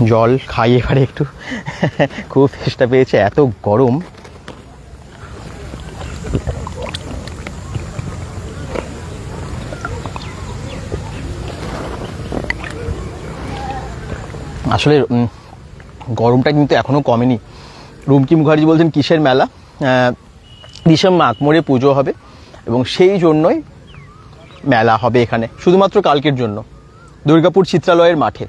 [SPEAKER 1] জল খাইয়ে এবারে একটু খুব চেষ্টা পেয়েছে, এত গরম। আসলে গরমটা কিন্তু এখনো কমেনি। রুমকি মুখার্জি বলছেন কিসের মেলা, ডিসেম্বর আকমরে পুজো হবে এবং সেই জন্যই মেলা হবে এখানে, শুধুমাত্র কালকের জন্য, দুর্গাপুর চিত্রালয়ের মাঠে।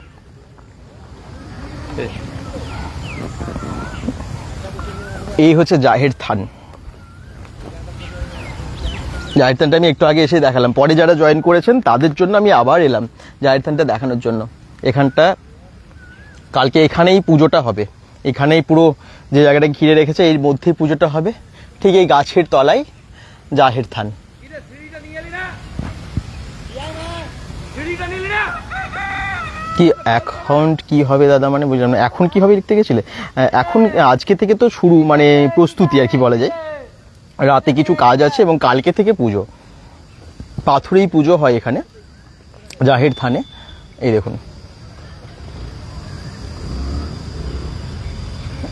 [SPEAKER 1] এই হচ্ছে জাহের থান। জাহের থানটা আমি একটু আগে এসে দেখালাম, পরে যারা জয়েন করেছেন তাদের জন্য আমি আবার এলাম জাহের থানটা দেখানোর জন্য। এখানটা কালকে এখানেই পুজোটা হবে, এখানেই পুরো যে জায়গাটা ঘিরে রেখেছে এর মধ্যেই পুজোটা হবে, ঠিক এই গাছের তলায় জাহের থান। কি এখন কি হবে দাদা, মানে বুঝলাম না, এখন কি হবে লিখতে গেছিলে? এখন আজকে থেকে তো শুরু, মানে প্রস্তুতি আর কি বলা যায়, রাতে কিছু কাজ আছে এবং কালকে থেকে পুজো, পাথরেই পুজো হয় এখানে জাহের থানে। এই দেখুন,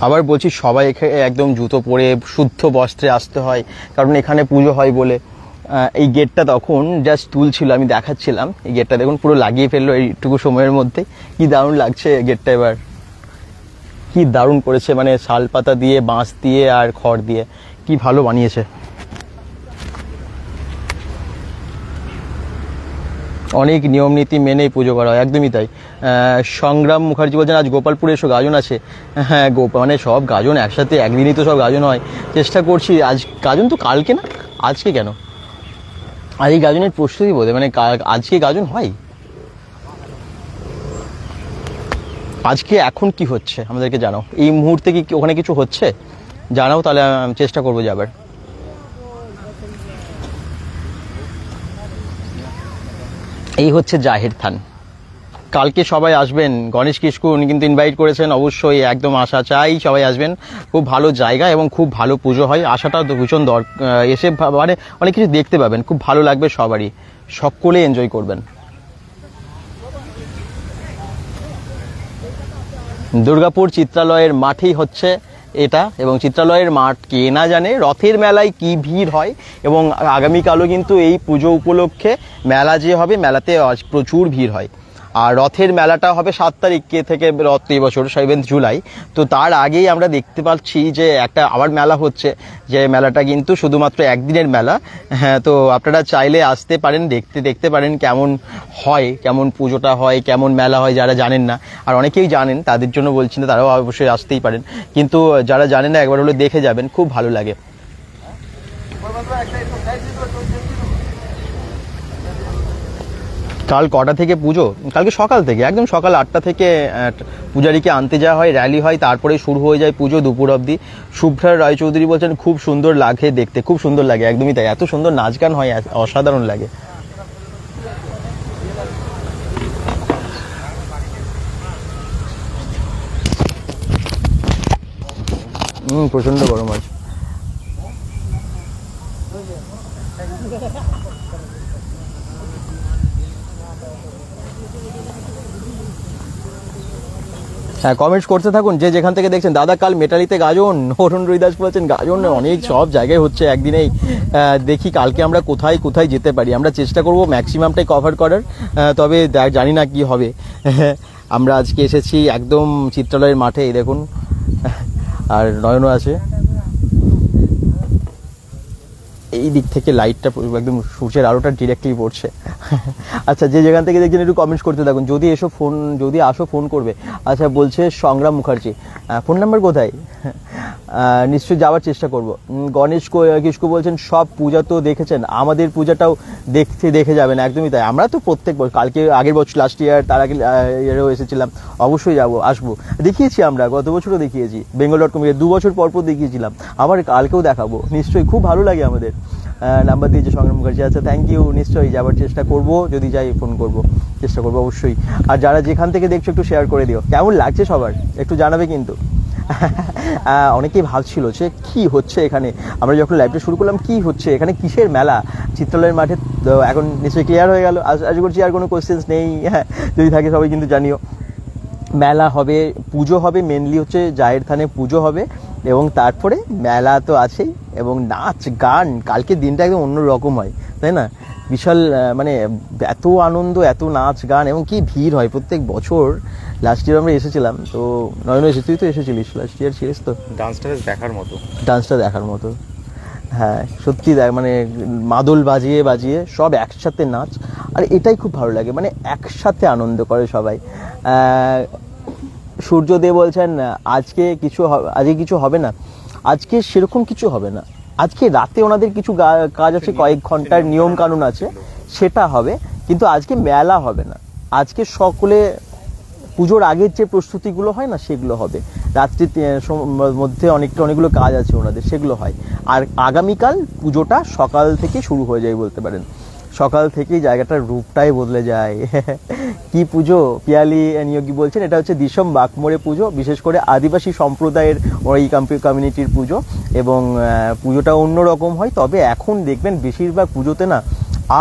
[SPEAKER 1] আবার বলছি সবাই একদম জুতো পরে শুদ্ধ বস্ত্রে আসতে হয়, কারণ এখানে পুজো হয় বলে। এই গেটটা তখন জাস্ট তুলছিল, আমি দেখাচ্ছিলাম, এই গেটটা দেখুন পুরো লাগিয়ে ফেললো এইটুকু সময়ের মধ্যে, কি দারুণ লাগছে গেটটা, এবার কি দারুণ করেছে, মানে শালপাতা দিয়ে বাঁশ দিয়ে আর খড় দিয়ে কি ভালো বানিয়েছে। অনেক নিয়ম নীতি মেনেই পুজো করা হয়, একদমই তাই। সংগ্রাম মুখার্জি বলছেন আজ গোপালপুরে এসো গাজন আছে, হ্যাঁ মানে সব গাজন একসাথে একদিনই তো সব গাজন হয়, চেষ্টা করছি। আজ গাজন তো কালকে না, আজকে কেন, আজ এই গাজনের প্রস্তুতি বোধ, মানে আজকে গাজন হয়। আজকে এখন কি হচ্ছে আমাদেরকে জানাও, এই মুহূর্তে কি ওখানে কিছু হচ্ছে জানাও, তাহলে আমি চেষ্টা করবো যাবার। এই হচ্ছে জাহের থান। কালকে সবাই আসবেন, গণেশ কিস্কু উনি কিন্তু ইনভাইট করেছেন, অবশ্যই একদম আসা চাই, সবাই আসবেন। খুব ভালো জায়গা এবং খুব ভালো পুজো হয়, আসাটা ভীষণ এসে মানে অনেক কিছু দেখতে পাবেন, খুব ভালো লাগবে সবারই, সকলে এনজয় করবেন। দুর্গাপুর চিত্রালয়ের মাঠেই হচ্ছে এটা, এবং চিত্রালয়ের মাঠ কে না জানে, রথের মেলায় কি ভিড় হয়, এবং আগামীকালও কিন্তু এই পুজো উপলক্ষে মেলা যে হবে, মেলাতে প্রচুর ভিড় হয়। আর রথের মেলাটা হবে 7 তারিখ থেকে, রথ এই বছর 7 জুলাই। তো তার আগেই আমরা দেখতে পাচ্ছি যে একটা আবার মেলা হচ্ছে, যে মেলাটা কিন্তু শুধুমাত্র একদিনের মেলা। হ্যাঁ, তো আপনারা চাইলে আসতে পারেন, দেখতে পারেন কেমন হয়, কেমন পুজোটা হয়, কেমন মেলা হয়, যারা জানেন না। আর অনেকেই জানেন, তাদের জন্য বলছি না, তারাও অবশ্যই আসতেই পারেন, কিন্তু যারা জানেন না একবার হলে দেখে যাবেন, খুব ভালো লাগে। কাল কটা থেকে পুজো? কালকে সকাল থেকে, একদম সকাল 8টা থেকে পূজারীকে আনতে যাওয়া হয়, র্যালি হয়, তারপরে শুরু হয়ে যায় পুজো দুপুর অবধি। শুভ্রা রায়চৌধুরী বলছেন খুব সুন্দর লাগে দেখতে, খুব সুন্দর লাগে, একদমই তাই, এত সুন্দর নাচ গান হয়, অসাধারণ লাগে। প্রচন্ড গরম আছে। হ্যাঁ, কমেন্টস করতে থাকুন যে যেখান থেকে দেখছেন। দাদা কাল মেটালিতে গাজন, অরুণ রুইদাস বলেছেন গাজন অনেক সব জায়গায় হচ্ছে একদিনেই। দেখি কালকে আমরা কোথায় কোথায় যেতে পারি, আমরা চেষ্টা করব ম্যাক্সিমামটাই কভার করার, তবে জানি না কি হবে। আমরা আজকে এসেছি একদম চিত্রালয়ের মাঠে, এই দেখুন, আর নয়নও আছে। এই দিক থেকে লাইটটা একদম সূর্যের আলোটা ডিরেক্টলি পড়ছে। আচ্ছা, যে যেখান থেকে দেখছেন একটু কমেন্টস করতে থাকুন, যদি আসো ফোন করবে। আচ্ছা, বলছে সংগ্রাম মুখার্জি, ফোন নাম্বার কোথায়? নিশ্চয়ই যাওয়ার চেষ্টা করব। গণেশ কিসকু বলছেন সব পূজা তো দেখেছেন, আমাদের পূজাটাও দেখে যাবেন। একদমই তাই, আমরা তো প্রত্যেক বছর, কালকে আগের বছর লাস্ট ইয়ার, তার আগে ইয়ারেও এসেছিলাম, অবশ্যই আসবো। দেখিয়েছি আমরা, গত বছরও দেখিয়েছি, bengal.com 2 বছর পর দেখিয়েছিলাম, আবার কালকেও দেখাবো নিশ্চয়ই, খুব ভালো লাগে আমাদের। নাম্বার দিয়েছে সংগ্রাম মুখার্জি। আচ্ছা, থ্যাংক ইউ, নিশ্চয়ই যাওয়ার চেষ্টা করব, যদি যাই ফোন করব, চেষ্টা করবো অবশ্যই। আর যারা যেখান থেকে দেখছো একটু শেয়ার করে দিও, কেমন লাগছে সবার একটু জানাবে কিন্তু। অনেকেই ভাবছিল যে কি হচ্ছে এখানে, আমরা যখন লাইভটা শুরু করলাম কি হচ্ছে এখানে, কিসের মেলা চিত্রালয়ের মাঠে। তো এখন নিশ্চয়ই ক্লিয়ার হয়ে গেল, আশা করছি আর কোনো কোয়েশ্চেন্স নেই। হ্যাঁ, যদি থাকে সবাই কিন্তু জানিও। মেলা হবে, পুজো হবে, মেনলি হচ্ছে জাহের থানে পুজো হবে, এবং তারপরে মেলা তো আছেই, এবং নাচ গান, কালকের দিনটা একদম অন্য রকম হয়, তাই না? বিশাল মানে এত আনন্দ, এত নাচ গান, এবং কি ভিড় হয় প্রত্যেক বছর। লাস্ট ইয়ার আমরা এসেছিলাম, তো নয়ন এসে, তুই তো এসেছিলিস লাস্ট ইয়ার, ছিলিস তো? ডান্সটা দেখার মতো, হ্যাঁ সত্যি মানে মাদল বাজিয়ে বাজিয়ে সব একসাথে নাচ, আর এটাই খুব ভালো লাগে, মানে একসাথে আনন্দ করে সবাই। সূর্যদেব বলছেন আজকে কিছু হবে না, আজকে সেরকম কিছু হবে না, আজকে রাতে ওনাদের কিছু কাজ আছে, কয়েক ঘন্টার নিয়ম কানুন আছে, সেটা হবে, কিন্তু আজকে মেলা হবে না। আজকে সকলে পুজোর আগের যে প্রস্তুতিগুলো হয় না, সেগুলো হবে, রাত্রির মধ্যে অনেকগুলো কাজ আছে ওনাদের, সেগুলো হয়। আর আগামীকাল পুজোটা সকাল থেকে শুরু হয়ে যায় বলতে পারেন, সকাল থেকেই জায়গাটার রূপটাই বদলে যায়। কি পুজো? পিয়ালি নিয়োগী বলছেন এটা হচ্ছে দিসম বাকমোড়ে পুজো, বিশেষ করে আদিবাসী সম্প্রদায়ের ওই কমিউনিটির পুজো, এবং পুজোটা অন্যরকম হয়। তবে এখন দেখবেন বেশিরভাগ পুজোতে না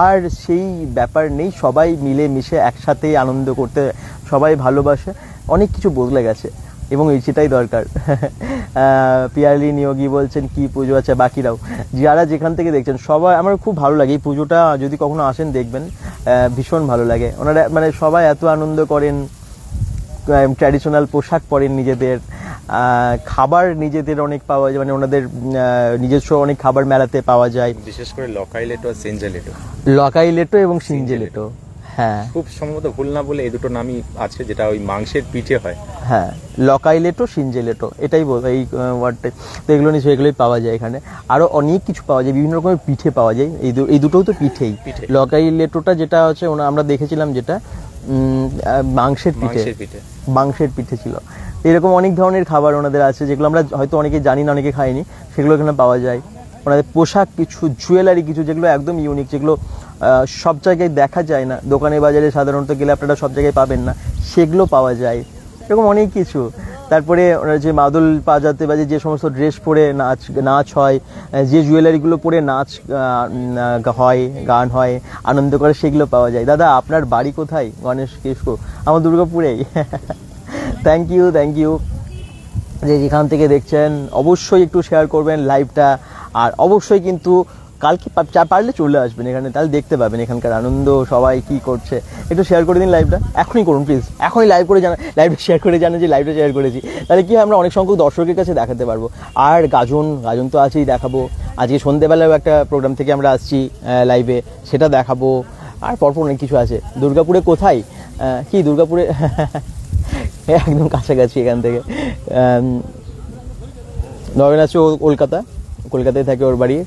[SPEAKER 1] আর সেই ব্যাপার নেই, সবাই মিলে মিশে একসাথেই আনন্দ করতে সবাই ভালোবাসে, অনেক কিছু বদলে গেছে, এবং সেটাই দরকার। পিয়ালি নিয়োগী বলছেন কি পুজো আছে, বাকিরাও যারা যেখান থেকে দেখছেন সবাই, আমার খুব ভালো লাগে এই পুজোটা, যদি কখনো আসেন দেখবেন, ভীষণ ভালো লাগে। ওনারা মানে সবাই এত আনন্দ করেন, ট্র্যাডিশনাল পোশাক পরেন নিজেদের, খাবার নিজেদের অনেক পাওয়া যায়, মানে ওনাদের নিজস্ব অনেক খাবার মেলাতে পাওয়া যায়,
[SPEAKER 3] বিশেষ করে লকাই লেটো আর সিঞ্জেলেটো,
[SPEAKER 1] লকাই লেটো এবং সিঞ্জেলেটো। হ্যাঁ,
[SPEAKER 3] খুব সম্ভবত ভুল না বলে এই দুটো নামই আছে, যেটা ওই মাংসের পিঠে হয়।
[SPEAKER 1] হ্যাঁ, লকাইলেটো, সিঞ্জেলেটো, এটাই এই ওয়ার্ডটাই। তো এগুলো নিশ্চয়ই এগুলোই পাওয়া যায় এখানে, আরো অনেক কিছু পাওয়া যায়, বিভিন্ন রকমের পিঠে পাওয়া যায়, এই দুটোও তো পিঠেই। লকাইলেটোটা যেটা হচ্ছে আমরা দেখেছিলাম, যেটা মাংসের পিঠে ছিল। এরকম অনেক ধরনের খাবার ওনাদের আছে, যেগুলো আমরা হয়তো অনেকে জানি না, অনেকে খাইনি, সেগুলো এখানে পাওয়া যায়। ওনাদের পোশাক কিছু, জুয়েলারি কিছু, যেগুলো একদম ইউনিক, যেগুলো সব জায়গায় দেখা যায় না, দোকানে বাজারে সাধারণত গেলে আপনারা সব জায়গায় পাবেন না, সেগুলো পাওয়া যায়, এরকম অনেক কিছু। তারপরে ওনারা যে মাদল বাজাতে বাজে যে সমস্ত ড্রেস পরে নাচ হয়, যে জুয়েলারিগুলো পরে নাচ হয়, গান হয়, আনন্দ করে, সেগুলো পাওয়া যায়। দাদা আপনার বাড়ি কোথায়? গণেশ কিসকু, আমার দুর্গাপুরেই। থ্যাংক ইউ যে যেখান থেকে দেখছেন, অবশ্যই একটু শেয়ার করবেন লাইভটা, আর অবশ্যই কিন্তু কালকে পারলে চলে আসবেন এখানে, তাহলে দেখতে পাবেন এখানকার আনন্দ, সবাই কি করছে। একটু শেয়ার করে দিন লাইভটা, এখনই করুন প্লিজ, এখনই লাইভটা শেয়ার করে জানান যে লাইভটা শেয়ার করেছি, তাহলে কি হয় আমরা অনেক সংখ্যক দর্শকের কাছে দেখাতে পারবো। আর গাজন তো আছেই, দেখাবো। আজকে সন্ধ্যেবেলাও একটা প্রোগ্রাম থেকে আমরা আসছি লাইভে, সেটা দেখাবো। আর পরপর অনেক কিছু আছে। দুর্গাপুরে কোথায়? কি দুর্গাপুরে একদম কাছাকাছি এখান থেকে। নয়ন আছে কলকাতায় থাকে, ওর বাড়ি।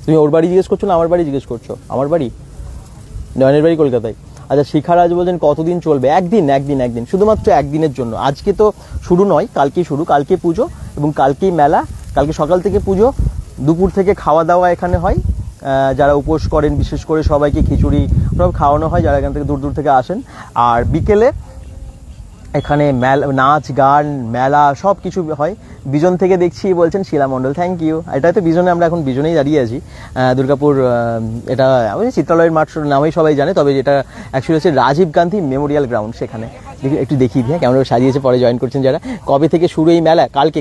[SPEAKER 1] তুমি ওর বাড়ি জিজ্ঞেস করছো না আমার বাড়ি জিজ্ঞেস করছো? আমার বাড়ি, নয়নের বাড়ি কলকাতায়। আচ্ছা, শিখারাজ বলছেন কতদিন চলবে? একদিন, শুধুমাত্র একদিনের জন্য। আজকে তো শুরু নয়, কালকেই শুরু, কালকে পুজো এবং কালকেই মেলা। কালকে সকাল থেকে পুজো, দুপুর থেকে খাওয়া দাওয়া এখানে হয়। যারা উপোস করেন বিশেষ করে সবাইকে খিচুড়ি সব খাওয়ানো হয়, যারা এখান থেকে দূর থেকে আসেন। আর বিকেলে এখানে নাচ গান মেলা সব কিছু হয়। বিজন থেকে দেখছি বলছেন শিলা মণ্ডল, থ্যাংক ইউ। এটা তো বিজনে, আমরা এখন বিজনেই দাঁড়িয়ে আছি। দুর্গাপুর, এটা চিত্রালয়ের মাঠ নামেই সবাই জানে, তবে যেটা অ্যাকচুয়ালি হচ্ছে রাজীব গান্ধী মেমোরিয়াল গ্রাউন্ড, সেখানে একটু দেখিয়ে দিয়ে কেমন সাজিয়েছে, পরে জয়েন করছেন যারা। কবে থেকে শুরু এই মেলা? কালকে,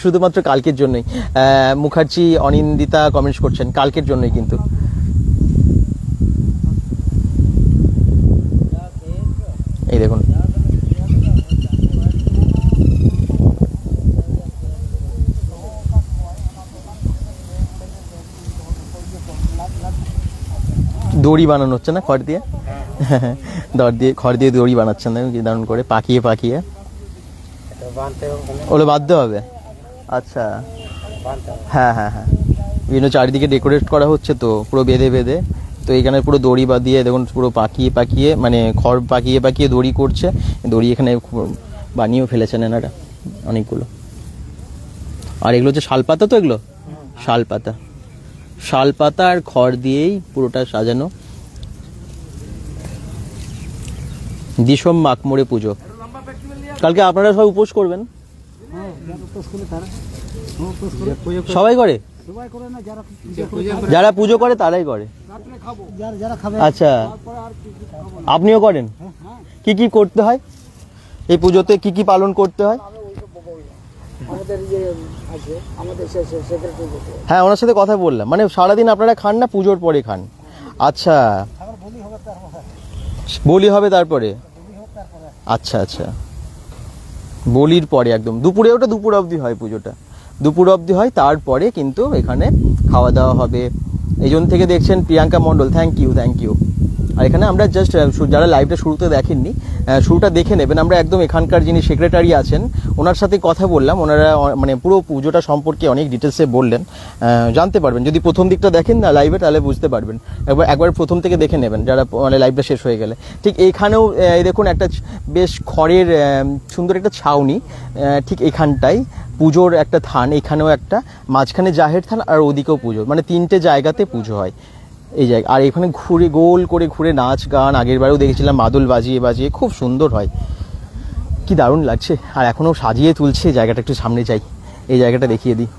[SPEAKER 1] শুধুমাত্র কালকের জন্যই। মুখার্জি অনিন্দিতা কমেন্টস করছেন কালকের জন্যই কিন্তু। এই দেখুন, দড়ি বানানো হচ্ছে না খড় দিয়ে? খড় দিয়ে দড়ি বানাচ্ছেন না কি দারুণ করে পাকিয়ে পাকিয়ে? ওগুলো বাঁধতে হবে। আচ্ছা, হ্যাঁ হ্যাঁ হ্যাঁ, বিভিন্ন চারিদিকে ডেকোরেট করা হচ্ছে তো পুরো বেঁধে বেঁধে। তো এখানে পুরো দড়ি বাঁধিয়ে দেখুন পুরো পাকিয়ে পাকিয়ে, মানে খড় পাকিয়ে পাকিয়ে দড়ি করছে। দড়ি এখানে বানিয়েও ফেলেছেন এনারা অনেকগুলো। আর এগুলো হচ্ছে শালপাতা, তো এগুলো শালপাতা, শালপাতা আর খড় দিয়েই পুরোটা সাজানো। দিসম মাকমরে পুজো। কালকে আপনারা সবাই উপোস করবেন? সবাই করে? যারা পুজো করে তারাই করে? আচ্ছা, আপনিও করেন? কি কি করতে হয় এই পুজোতে, কি কি পালন করতে হয়? হ্যাঁ, ওনার সাথে কথা বললাম। মানে সারাদিন আপনারা খান না, পুজোর পরে খান? আচ্ছা, বলি হবে তারপরে? আচ্ছা আচ্ছা, বলির পরে একদম দুপুরে, ওটা দুপুর অবধি হয় পুজোটা, দুপুর অবধি হয়। তারপরে কিন্তু এখানে খাওয়া দাওয়া হবে। এই জন্য থেকে দেখছেন প্রিয়াঙ্কা মণ্ডল, থ্যাংক ইউ থ্যাংক ইউ। আর এখানে আমরা জাস্ট যারা লাইভটা শুরুতে দেখেননি, শুরুটা দেখে নেবেন। আমরা একদম এখানকার যিনি সেক্রেটারি আছেন ওনার সাথে কথা বললাম। ওনারা মানে পুরো পুজোটা সম্পর্কে অনেক ডিটেলসে বললেন, জানতে পারবেন। যদি প্রথম দিকটা দেখেন না লাইভে তাহলে বুঝতে পারবেন। একবার প্রথম থেকে দেখে নেবেন যারা মানে লাইভটা শেষ হয়ে গেলে। ঠিক এইখানেও দেখুন একটা বেশ খড়ের সুন্দর একটা ছাউনি, ঠিক এখানটাই পুজোর একটা থান, এখানেও একটা, মাঝখানে জাহের থান আর ওদিকেও পুজো, মানে 3টে জায়গাতে পুজো হয় এই জায়গা। আর এখানে ঘুরে গোল করে ঘুরে নাচ গান, আগের বারেও দেখেছিলাম মাদল বাজিয়ে বাজিয়ে, খুব সুন্দর হয়, কি দারুণ লাগছে। আর এখনও সাজিয়ে তুলছে জায়গাটা। একটু সামনে যাই, এই জায়গাটা দেখিয়ে দিই।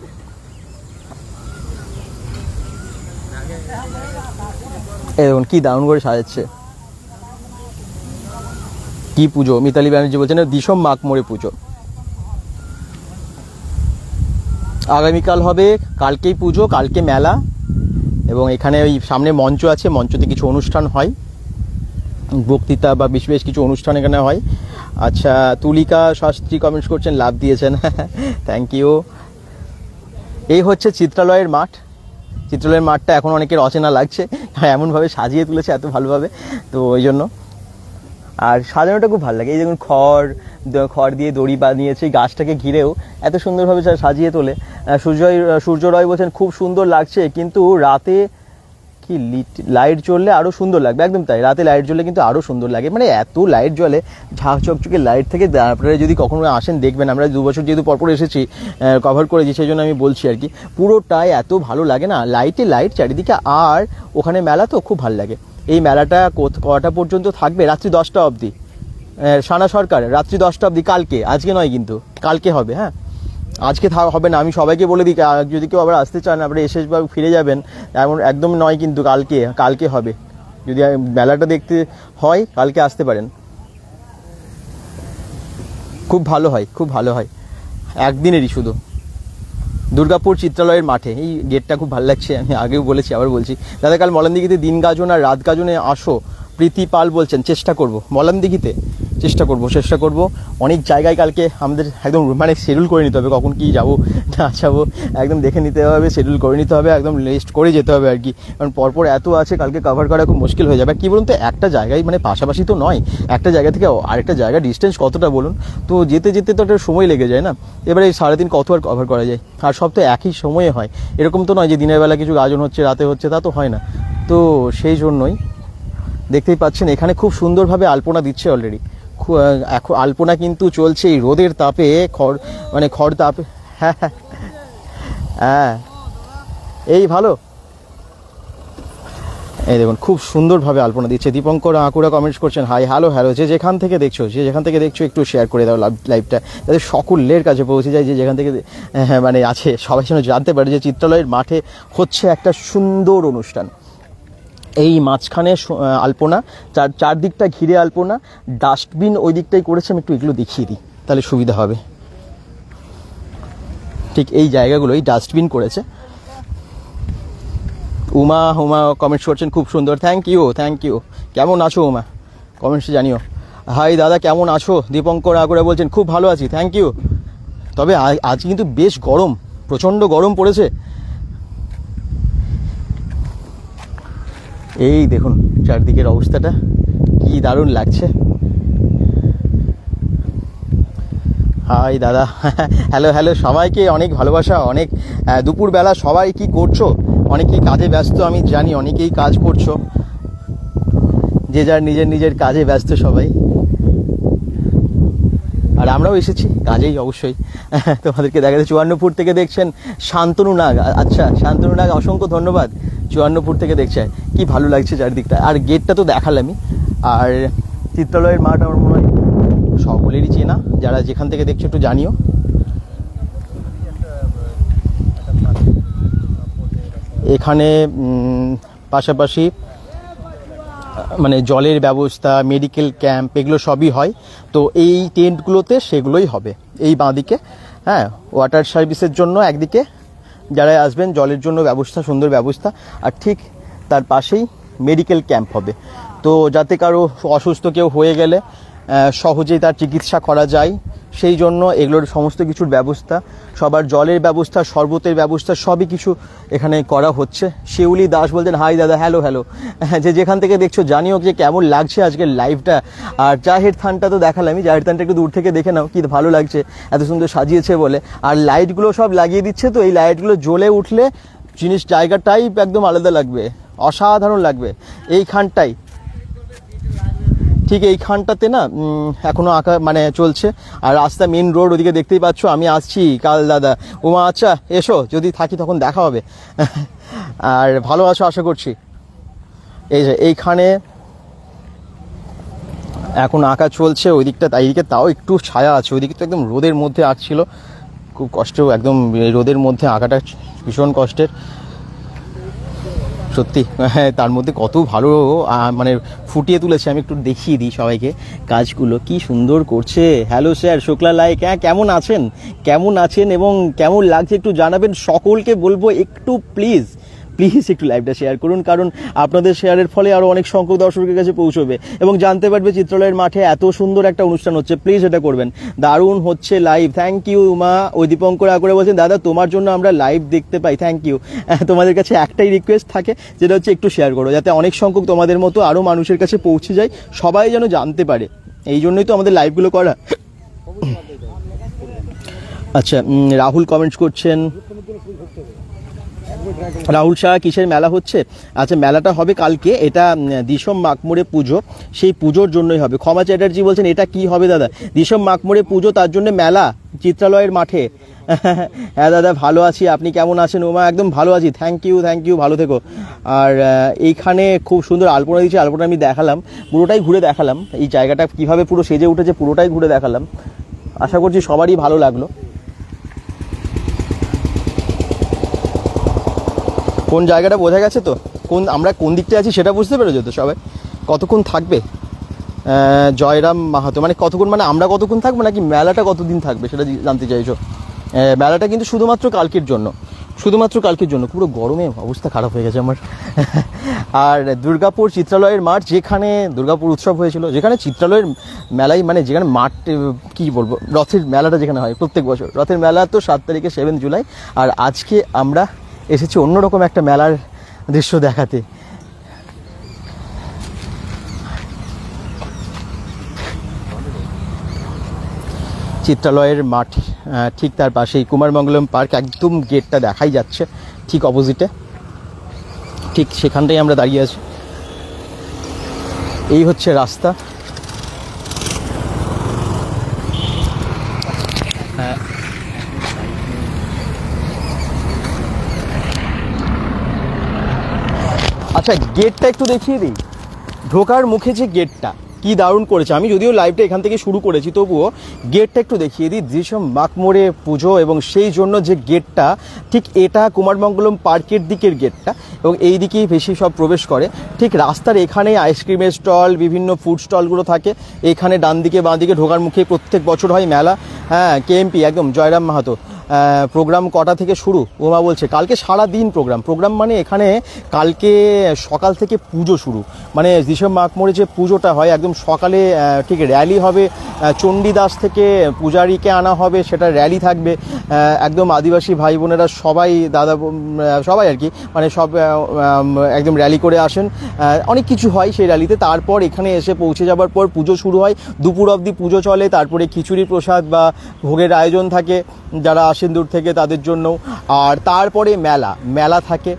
[SPEAKER 1] এই দেখুন কি দারুণ করে সাজাচ্ছে। কি পুজো? মিতালি ব্যানার্জি বলছেন দিসম মাকমরে পুজো। আগামীকাল হবে, কালকেই পুজো, কালকে মেলা। এবং এখানে ওই সামনে মঞ্চ আছে, মঞ্চতে কিছু অনুষ্ঠান হয়, বক্তৃতা বা বেশ বেশ কিছু অনুষ্ঠান এখানে হয়। আচ্ছা, তুলিকা শাস্ত্রী কমেন্টস করছেন, লাভ দিয়েছেন, থ্যাংক ইউ। এই হচ্ছে চিত্রালয়ের মাঠ। চিত্রালয়ের মাঠটা এখন অনেকের অচেনা লাগছে, এমনভাবে সাজিয়ে তুলেছে এত ভালোভাবে, তো ওই জন্য। আর সাজানোটা খুব ভালো লাগে। এই দেখুন খড় দিয়ে দড়ি বানিয়েছে, গাছটাকে ঘিরেও এত সুন্দরভাবে সাজিয়ে তোলে। সূর্য রয় বলছেন খুব সুন্দর লাগছে, কিন্তু রাতে কি লাইট জ্বললে আরও সুন্দর লাগবে। একদম তাই, রাতে লাইট জ্বললে কিন্তু আরও সুন্দর লাগে। মানে এত লাইট জ্বলে, ঝাঁক চকচকে লাইট থেকে। আপনারা যদি কখনো আসেন দেখবেন, আমরা 2 বছর যেহেতু পরপর এসেছি, কভার করেছি, সেই জন্য আমি বলছি আর কি। পুরোটাই এত ভালো লাগে না, লাইটে লাইট চারিদিকে। আর ওখানে মেলা তো খুব ভালো লাগে। এই মেলাটা কটা পর্যন্ত থাকবে? রাত্রি 10টা অবধি। সানা সরকার রাত্রি 10টা অবধি, কালকে, আজকে নয় কিন্তু, কালকে হবে। হ্যাঁ, আজকে হবে না, আমি সবাইকে বলে দিই। যদি কেউ আবার আসতে চান, আপনারা এসে ফিরে যাবেন, এমন একদম নয় কিন্তু, কালকে হবে। যদি মেলাটা দেখতে হয় কালকে আসতে পারেন, খুব ভালো হয়, খুব ভালো হয়। একদিনেরই শুধু, দুর্গাপুর চিত্রালয়ের মাঠে। এই গেটটা খুব ভালো লাগছে, আমি আগেও বলেছি, আবার বলছি। দাদা কাল মলানদিঘিতে দিন গাজন আর রাত গাজনে আসো, প্রীতি পাল বলছেন। চেষ্টা করব, মলানদিঘিতে চেষ্টা করব। অনেক জায়গায় কালকে আমাদের একদম মানে শিডিউল করে নিতে হবে, কখন কি যাবো না যাবো একদম দেখে নিতে হবে, শিডিউল করে নিতে হবে, একদম লিস্ট করে যেতে হবে আর কি। কারণ পরপর এত আছে, কালকে কভার করা খুব মুশকিল হয়ে যাবে। কি বলুন তো, একটা জায়গায় মানে পাশাপাশি তো নয়, একটা জায়গা থেকে আরেকটা জায়গা ডিস্টেন্স কতটা বলুন তো, যেতে যেতে তো একটা সময় লেগে যায় না। এবারে এই সারাদিন কত আর কভার করা যায়? আর সব তো একই সময়ে হয়, এরকম তো নয় যে দিনের বেলা কিছু গাজন হচ্ছে রাতে হচ্ছে, তা তো হয় না। তো সেই জন্যই দেখতেই পাচ্ছেন এখানে খুব সুন্দরভাবে আলপনা দিচ্ছে অলরেডি। এখন আলপনা কিন্তু চলছে এই রোদের তাপে, খড় তাপে। হ্যাঁ হ্যাঁ, এই ভালো। এই দেখুন খুব সুন্দরভাবে আলপনা দিচ্ছে। দীপঙ্কর আঁকুড়া কমেন্টস করছেন, হাই হ্যালো যে যেখান থেকে দেখছো একটু শেয়ার করে দাও লাইভটা, যাতে সকলের কাছে পৌঁছে যায়, যে যেখান থেকে মানে আছে সবাই যেন জানতে পারে যে চিত্রালয়ের মাঠে হচ্ছে একটা সুন্দর অনুষ্ঠান। এই মাঝখানে আলপনা, চারদিকটা ঘিরে আলপনা, ডাস্টবিন ওই দিকটাই করেছে। আমি একটু এগুলো দেখিয়ে দিই তাহলে সুবিধা হবে। ঠিক এই জায়গাগুলোই ডাস্টবিন করেছে। উমা কমেন্টস করছেন, খুব সুন্দর, থ্যাংক ইউ। কেমন আছো উমা, কমেন্টসে জানিও। হাই দাদা কেমন আছো? দীপঙ্কর আগুড়া বলছেন খুব ভালো আছি, থ্যাংক ইউ। তবে আজ কিন্তু বেশ গরম, প্রচণ্ড গরম পড়েছে। এই দেখুন চারদিকের অবস্থাটা কি দারুণ লাগছে। হাই দাদা, হ্যালো হ্যালো সবাইকে অনেক ভালোবাসা। অনেক দুপুরবেলা সবাই কি করছো? অনেকেই কাজে ব্যস্ত, আমি জানি অনেকেই কাজ করছো, যে যার নিজের নিজের কাজে ব্যস্ত সবাই। আর আমরাও এসেছি কাজেই অবশ্যই। তোমাদেরকে দেখাতে 54 ফুট থেকে দেখছেন শান্তনু নাগ। আচ্ছা শান্তনু নাগ, অসংখ্য ধন্যবাদ। 54 ফুট থেকে দেখছে, কি ভালো লাগছে চারদিকটা। আর গেটটা তো দেখালামই। আর চিত্রালয়ের মাঠ আমার মনে হয় সকলেরই চেনা, যারা যেখান থেকে দেখছো একটু জানিও। এখানে পাশাপাশি মানে জলের ব্যবস্থা, মেডিকেল ক্যাম্প, এগুলো সবই হয়। তো এই টেন্টগুলোতে সেগুলোই হবে এই বাঁদিকে। হ্যাঁ, ওয়াটার সার্ভিসের জন্য একদিকে যারা আসবেন, জলের জন্য ব্যবস্থা, সুন্দর ব্যবস্থা। আর ঠিক তার পাশেই মেডিকেল ক্যাম্প হবে, তো যাতে কারো অসুস্থ কেউ হয়ে গেলে সহজেই তার চিকিৎসা করা যায়, সেই জন্য এগুলোর সমস্ত কিছুর ব্যবস্থা, সবার জলের ব্যবস্থা, শরবতের ব্যবস্থা সবই কিছু এখানে করা হচ্ছে। শিউলি দাস বলছেন হাই দাদা, হ্যালো হ্যালো। যে যেখান থেকে দেখছো জানিও যে কেমন লাগছে আজকের লাইভটা। আর জাহের থানটা তো দেখালামই, জাহের থানটা একটু দূর থেকে দেখে নাও, কি ভালো লাগছে, এত সুন্দর সাজিয়েছে বলে। আর লাইটগুলো সব লাগিয়ে দিচ্ছে, তো এই লাইটগুলো জ্বলে উঠলে জায়গাটাই একদম আলাদা লাগবে, অসাধারণ লাগবে। এইখানটাই, ঠিক এইখানটাতে না এখনো আঁকা মানে চলছে। আর রাস্তা মেন রোড ওদিকে দেখতেই পাচ্ছ। আমি আসছি কাল দাদা। ওমা আচ্ছা, এসো, যদি থাকি তখন দেখা হবে। আর ভালো আছো আশা করছি। এই যে এইখানে এখন আঁকা চলছে, ওই দিকটা, এইদিকে তাও একটু ছায়া আছে, ওইদিকে তো একদম রোদের মধ্যে আঁকছিল, খুব কষ্ট, একদম রোদের মধ্যে আঁকাটা ভীষণ কষ্টের সত্যি। তার মধ্যে কত ভালো মানে ফুটিয়ে তুলেছে। আমি একটু দেখিয়ে দিই সবাইকে কাজগুলো, কি সুন্দর করছে। হ্যালো স্যার, শুক্লা লাইক, হ্যাঁ কেমন আছেন, কেমন আছেন এবং কেমন লাগছে একটু জানাবেন। সকলকে বলবো একটু প্লিজ একটু লাইভটা শেয়ার করুন, কারণ আপনাদের শেয়ারের ফলে আরও অনেক সংখ্যক দর্শকের কাছে পৌঁছবে এবং জানতে পারবে চিত্রালয়ের মাঠে এত সুন্দর একটা অনুষ্ঠান হচ্ছে। প্লিজ এটা করবেন, দারুণ হচ্ছে লাইভ। থ্যাংক ইউ মা। ওই দীপঙ্কর করে বলছেন দাদা তোমার জন্য আমরা লাইভ দেখতে পাই, থ্যাংক ইউ। তোমাদের কাছে একটাই রিকোয়েস্ট থাকে, যেটা হচ্ছে একটু শেয়ার করো, যাতে অনেক সংখ্যক তোমাদের মতো আরও মানুষের কাছে পৌঁছে যায়, সবাই যেন জানতে পারে। এই জন্যই তো আমাদের লাইভগুলো করা। আচ্ছা, রাহুল কমেন্টস করছেন, রাহুল শাহ কিসের মেলা হচ্ছে? আচ্ছা, মেলাটা হবে কালকে, এটা দিসম মাকমোড়ে পুজো, সেই পুজোর জন্যই হবে। ক্ষমা চ্যাটার্জি বলছেন এটা কি হবে দাদা? দিসম মাকমোড়ে পুজো, তার জন্য মেলা চিত্রালয়ের মাঠে। হ্যাঁ দাদা ভালো আছি, আপনি কেমন আছেন? ওমা একদম ভালো আছি, থ্যাংক ইউ, ভালো থেকো। আর এইখানে খুব সুন্দর আলপনা দিচ্ছে, আলপনা আমি দেখালাম, পুরোটাই ঘুরে দেখালাম। এই জায়গাটা কিভাবে পুরো সেজে উঠেছে পুরোটাই ঘুরে দেখালাম, আশা করছি সবারই ভালো লাগলো। কোন জায়গাটা বোঝা গেছে তো, আমরা কোন দিকটা আছি সেটা বুঝতে পেরেছো তো সবাই? কতক্ষণ থাকবে জয়রাম মাহাতো, মানে কতক্ষণ, মানে আমরা কতক্ষণ থাকবো নাকি মেলাটা কতদিন থাকবে সেটা জানতে চাইছো? মেলাটা কিন্তু শুধুমাত্র কালকের জন্য, পুরো গরমে অবস্থা খারাপ হয়ে গেছে আমার। আর দুর্গাপুর চিত্রালয়ের মাঠ, যেখানে দুর্গাপুর উৎসব হয়েছিল, যেখানে চিত্রালয়ের মেলাই, মানে যেখানে মাঠ কি বলবো, রথের মেলাটা যেখানে হয় প্রত্যেক বছর, রথের মেলা তো 7 তারিখে 7 জুলাই। আর আজকে আমরা এসেছি অন্যরকম একটা মেলার দৃশ্য দেখাতে। চিত্রালয়ের মাঠ, ঠিক তার পাশেই কুমারমঙ্গলম পার্ক, একদম গেটটা দেখাই যাচ্ছে ঠিক অপোজিটে, ঠিক সেখানটাই আমরা দাঁড়িয়ে আছি। এই হচ্ছে রাস্তা। আচ্ছা, গেটটা একটু দেখিয়ে দিই। ঢোকার মুখে যে গেটটা কি দারুণ করেছে, আমি যদিও লাইভটা এখান থেকে শুরু করেছি, তবুও গেটটা একটু দেখিয়ে দিই। দিসম মাকমোড়ে পুজো এবং সেই জন্য যে গেটটা, ঠিক এটা কুমারমঙ্গলম পার্কের দিকের গেটটা, এবং এই দিকেই বেশি সব প্রবেশ করে। ঠিক রাস্তার এখানেই আইসক্রিমের স্টল, বিভিন্ন ফুড স্টলগুলো থাকে। এখানে ডান দিকে বাঁ দিকে ঢোকার মুখে প্রত্যেক বছর হয় মেলা। হ্যাঁ, কেএমপি একদম জয়রাম মাহাতো। প্রোগ্রাম কটা থেকে শুরু? ওমা বলছে কালকে সারা দিন প্রোগ্রাম, মানে এখানে কালকে সকাল থেকে পুজো শুরু, মানে দিসম মাকমোড়ে যে পুজোটা হয় একদম সকালে, ঠিক র্যালি হবে, চণ্ডীদাস থেকে পূজারীকে আনা হবে, সেটা র্যালি থাকবে, একদম আদিবাসী ভাই বোনেরা সবাই সবাই আর কি, মানে সব একদম র্যালি করে আসেন। অনেক কিছু হয় সেই র্যালিতে। তারপর এখানে এসে পৌঁছে যাবার পর পুজো শুরু হয়, দুপুর অবধি পুজো চলে। তারপরে খিচুড়ি প্রসাদ বা ভোগের আয়োজন থাকে যারা আসেন দূর থেকে তাদের জন্য। আর তারপরে মেলা থাকে।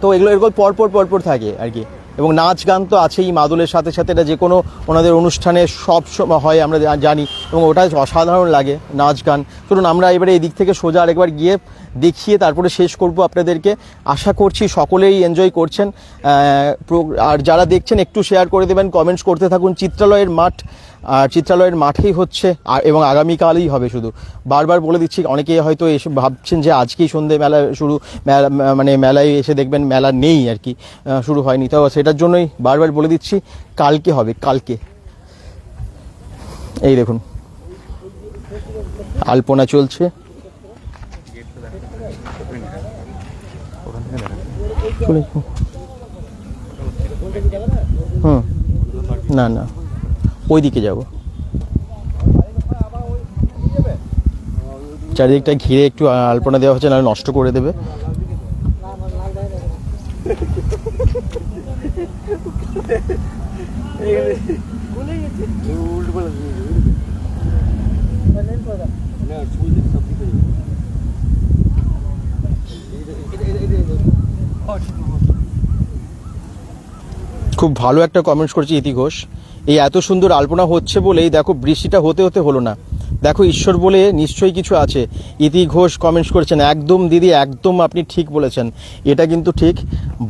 [SPEAKER 1] তো এগুলো পরপর থাকে আর কি। এবং নাচ গান তো আছেই মাদলের সাথে সাথে, এটা যে কোনো ওনাদের অনুষ্ঠানে সব সময় হয় আমরা জানি, এবং ওটা অসাধারণ লাগে নাচ গান। চলুন আমরা এবারে এই দিক থেকে সোজা আরেকবার গিয়ে দেখিয়ে তারপরে শেষ করব আপনাদেরকে। আশা করছি সকলেই এনজয় করছেন, আর যারা দেখছেন একটু শেয়ার করে দেবেন, কমেন্টস করতে থাকুন। চিত্রালয়ের মাঠ, আর চিত্রালয়ের মাঠেই হচ্ছে, এবং আগামীকালই হবে। শুধু বারবার বলে দিচ্ছি, অনেকেই হয়তো এসে ভাবছেন যে আজকেই সন্ধ্যে মেলা শুরু, মানে মেলায় এসে দেখবেন মেলা নেই আর কি, শুরু হয়নি। তো সেটার জন্যই বারবার বলে দিচ্ছি কালকে হবে, কালকে। এই দেখুন আলপনা চলছে। না ওইদিকে যাব, চারিদিকটা ঘিরে একটু আলপনা দেওয়া হচ্ছে, না নষ্ট করে দেবে। খুব ভালো একটা কমেন্টস করেছে ইতি ঘোষ, এই এত সুন্দর আলপনা হচ্ছে বলেই দেখো বৃষ্টিটা হতে হলো না। দেখো ঈশ্বর বলে নিশ্চয়ই কিছু আছে। ইতি ঘোষ কমেন্টস করেছেন, একদম দিদি, একদম আপনি ঠিক বলেছেন, এটা কিন্তু ঠিক।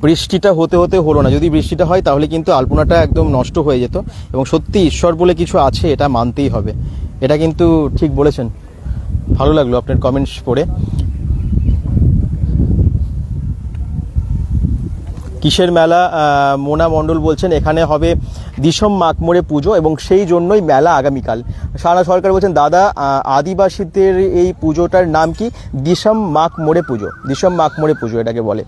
[SPEAKER 1] বৃষ্টিটা হতে হলো না, যদি বৃষ্টিটা হয় তাহলে কিন্তু আলপনাটা একদম নষ্ট হয়ে যেত। এবং সত্যি ঈশ্বর বলে কিছু আছে, এটা মানতেই হবে। এটা কিন্তু ঠিক বলেছেন। ভালো লাগলো আপনার কমেন্টস পড়ে। কিসের মেলা? মোনা মণ্ডল বলছেন এখানে হবে দিসম মাকমোড়ে পুজো, এবং সেই জন্যই মেলা আগামীকাল। সারা সরকার বলছেন দাদা আদিবাসীদের এই পুজোটার নাম কি? দিসম মাকমোড়ে পুজো। দিসম মাকমোড়ে পুজো এটাকে বলে।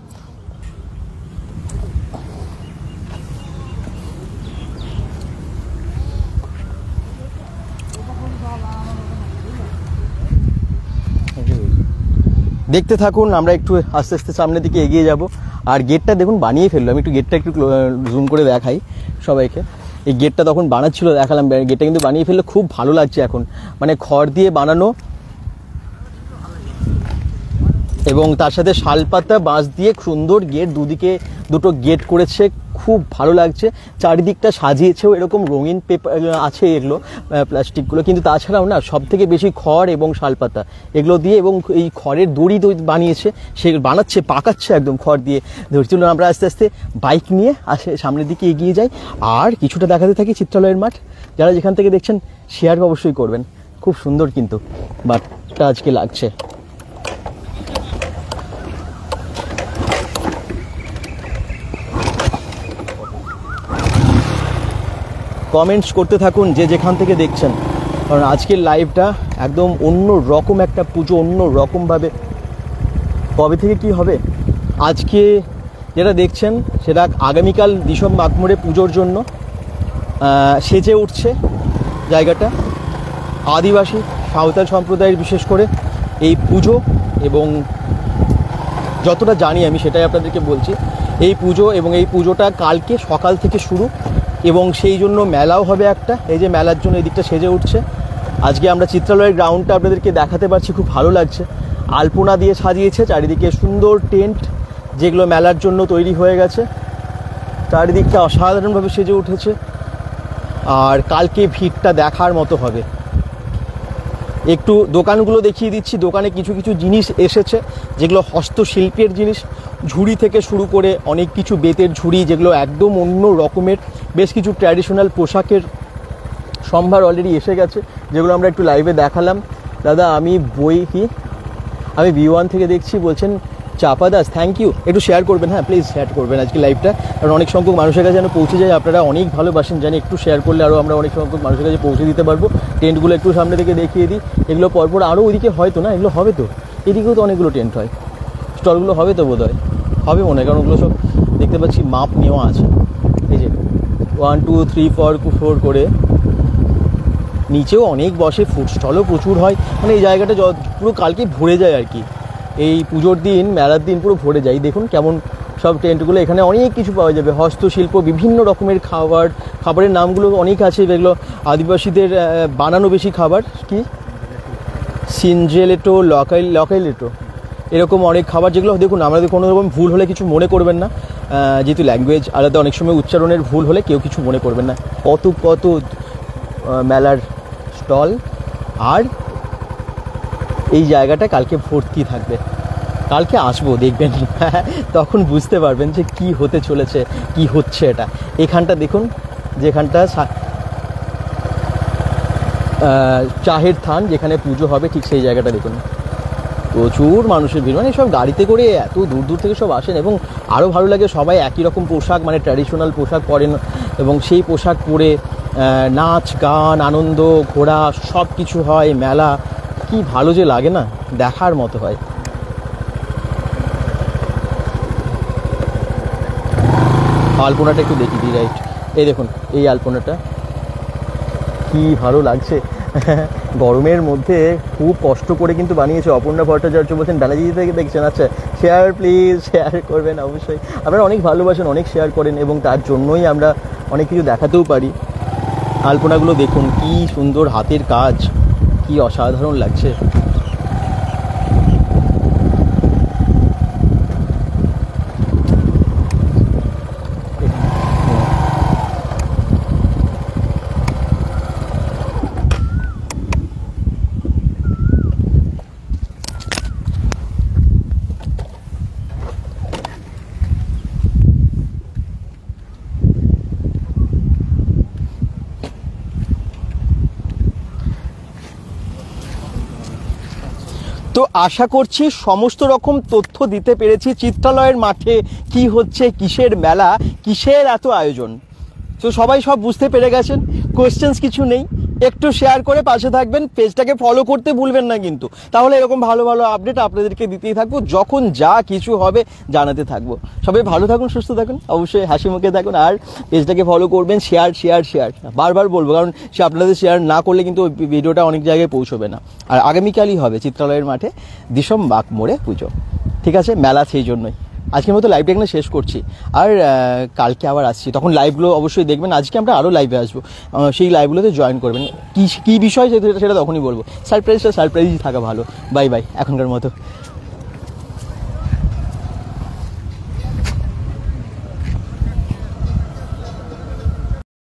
[SPEAKER 1] দেখতে থাকুন, আমরা একটু আস্তে আস্তে সামনের দিকে এগিয়ে যাব। আর গেটটা দেখুন বানিয়ে ফেললো, আমি একটু গেটটা একটু জুম করে দেখাই সবাইকে। এই গেটটা তখন বানাচ্ছিল, দেখালাম, গেটটা কিন্তু বানিয়ে ফেললো, খুব ভালো লাগছে এখন। মানে খড় দিয়ে বানানো, এবং তার সাথে শালপাতা বাঁশ দিয়ে সুন্দর গেট, দুদিকে দুটো গেট করেছে, খুব ভালো লাগছে। চারিদিকটা সাজিয়েছেও এরকম রঙিন পেপার আছে, এগুলো প্লাস্টিকগুলো, কিন্তু তাছাড়াও না সব থেকে বেশি খড় এবং শালপাতা এগুলো দিয়ে, এবং এই খড়ের দড়ি বানিয়েছে, সেগুলো বানাচ্ছে, পাকাচ্ছে একদম খড় দিয়ে। ধরছিল আমরা আস্তে আস্তে বাইক নিয়ে সামনের দিকে এগিয়ে যাই, আর কিছুটা দেখাতে থাকি চিত্রালয়ের মাঠ। যারা যেখান থেকে দেখছেন শেয়ার অবশ্যই করবেন। খুব সুন্দর কিন্তু মাঠটা আজকে লাগছে। কমেন্টস করতে থাকুন যে যেখান থেকে দেখছেন, কারণ আজকের লাইভটা একদম অন্য রকম একটা পুজো, অন্য রকমভাবে। কবে থেকে কি হবে আজকে যেটা দেখছেন সেটা আগামীকাল দিসম মাকমোড়ে পুজোর জন্য সেজে উঠছে জায়গাটা। আদিবাসী সাঁওতাল সম্প্রদায়ের বিশেষ করে এই পুজো, এবং যতটা জানি আমি সেটাই আপনাদেরকে বলছি। এই পুজো, এবং এই পুজোটা কালকে সকাল থেকে শুরু, এবং সেই জন্য মেলাও হবে একটা। এই যে মেলার জন্য এই দিকটা সেজে উঠছে। আজকে আমরা চিত্রালয়ের গ্রাউন্ডটা আপনাদেরকে দেখাতে পারছি, খুব ভালো লাগছে। আলপনা দিয়ে সাজিয়েছে, চারিদিকে সুন্দর টেন্ট যেগুলো মেলার জন্য তৈরি হয়ে গেছে, চারিদিকটা অসাধারণভাবে সেজে উঠেছে। আর কালকে ভিড়টা দেখার মতো হবে। একটু দোকানগুলো দেখিয়ে দিচ্ছি। দোকানে কিছু কিছু জিনিস এসেছে যেগুলো হস্তশিল্পের জিনিস, ঝুড়ি থেকে শুরু করে অনেক কিছু, বেতের ঝুড়ি যেগুলো একদম অন্য রকমের। বেশ কিছু ট্র্যাডিশনাল পোশাকের সম্ভার অলরেডি এসে গেছে, যেগুলো আমরা একটু লাইভে দেখালাম। দাদা আমি B1 থেকে দেখছি, বলছেন চাপা দাস, থ্যাংক ইউ। একটু শেয়ার করবেন, হ্যাঁ প্লিজ শেয়ার করবেন আজকে লাইভটা, কারণ অনেক সংখ্যক মানুষের কাছে যেন পৌঁছে যায়। আপনারা অনেক ভালোবাসেন জানি, একটু শেয়ার করলে আরও আমরা অনেক সংখ্যক মানুষের কাছে পৌঁছে দিতে পারবো। টেন্টগুলো একটু সামনে থেকে দেখিয়ে দিই। এগুলো পরপর আরও ওইদিকে হয়তো না, এগুলো হবে তো, এদিকেও তো অনেকগুলো টেন্ট হয়, স্টলগুলো হবে তো বোধ হয়, হবে মনে হয়, কারণ ওগুলো সব দেখতে পাচ্ছি মাপ নেওয়া আছে। এই যে 1 2 3 4 করে নিচেও অনেক বসে, ফুড স্টলও প্রচুর হয়, মানে এই জায়গাটা পুরো কালকে ভরে যায় আর কি। এই পুজোর দিন, মেলার দিন পুরো ভরে যায়। দেখুন কেমন সব টেন্টগুলো, এখানে অনেক কিছু পাওয়া যাবে, হস্তশিল্প, বিভিন্ন রকমের খাবারের নামগুলো অনেক আছে, যেগুলো আদিবাসীদের বানানো বেশি খাবার, কি সিনজেলেটো, লকাইলেটো, এরকম অনেক খাবার, যেগুলো দেখুন আমাদের কোনো রকম ভুল হলে কিছু মনে করবেন না, যেহেতু ল্যাঙ্গুয়েজ আলাদা, অনেক সময় উচ্চারণের ভুল হলে কেউ কিছু মনে করবেন না। কত কত মেলার স্টল, আর এই জায়গাটা কালকে ভর্তি থাকবে। কালকে আসবো, দেখবেন, তখন বুঝতে পারবেন যে কি হতে চলেছে, কি হচ্ছে এটা। এখানটা দেখুন, যেখানটা চাহের থান, যেখানে পুজো হবে, ঠিক সেই জায়গাটা দেখুন, প্রচুর মানুষের ভিড়, মানে সব গাড়িতে করে এত দূর দূর থেকে সব আসেন। এবং আরও ভালো লাগে, সবাই একই রকম পোশাক, মানে ট্র্যাডিশনাল পোশাক পরেন, এবং সেই পোশাক পরে নাচ গান, আনন্দ, ঘোরা, সব কিছু হয়। মেলা কি ভালো যে লাগে না, দেখার মতো হয়। আলপনাটা একটু দেখি দিই, রাইট, এই দেখুন এই আলপনাটা কি ভালো লাগছে। গরমের মধ্যে খুব কষ্ট করে কিন্তু বানিয়েছে অপর্ণা ভট্টাচার্য, বলছেন ব্যানার্জি থেকে দেখছেন। আচ্ছা, শেয়ার প্লিজ, শেয়ার করবেন অবশ্যই, আপনারা অনেক ভালোবাসেন, অনেক শেয়ার করেন, এবং তার জন্যই আমরা অনেক কিছু দেখাতেও পারি। আলপনাগুলো দেখুন কি সুন্দর হাতের কাজ, কি অসাধারণ লাগছে। তো আশা করছি সমস্ত রকম তথ্য দিতে পেরেছি। চিত্রালয়ের মাঠে কি হচ্ছে, কিসের মেলা, কিসের এত আয়োজন, তো সবাই সব বুঝতে পেরে গেছেন। কোয়েশ্চেন্স কিছু নেই, একটু শেয়ার করে পাশে থাকবেন, পেজটাকে ফলো করতে ভুলবেন না কিন্তু, তাহলে এরকম ভালো ভালো আপডেট আপনাদেরকে দিতেই থাকবো, যখন যা কিছু হবে জানাতে থাকবো। সবাই ভালো থাকুন, সুস্থ থাকুন, অবশ্যই হাসি মুখে থাকুন, আর পেজটাকে ফলো করবেন, শেয়ার শেয়ার শেয়ার বারবার বলবো, কারণ সে আপনাদের শেয়ার না করলে কিন্তু ওই ভিডিওটা অনেক জায়গায় পৌঁছবে না। আর আগামীকালই হবে চিত্রালয়ের মাঠে দিশম বাক মোড়ে পুজো, ঠিক আছে, মেলা, সেই জন্যই আজকের মতো লাইভটা এখানে শেষ করছি। আর কালকে আবার আসছি, তখন লাইভগুলো অবশ্যই দেখবেন। আজকে আমরা আরও লাইভে আসবো, সেই লাইভগুলোতে জয়েন করবেন। কী বিষয় সেটা তখনই বলবো। সারপ্রাইজই থাকা ভালো। বাই বাই, এখনকার মতো।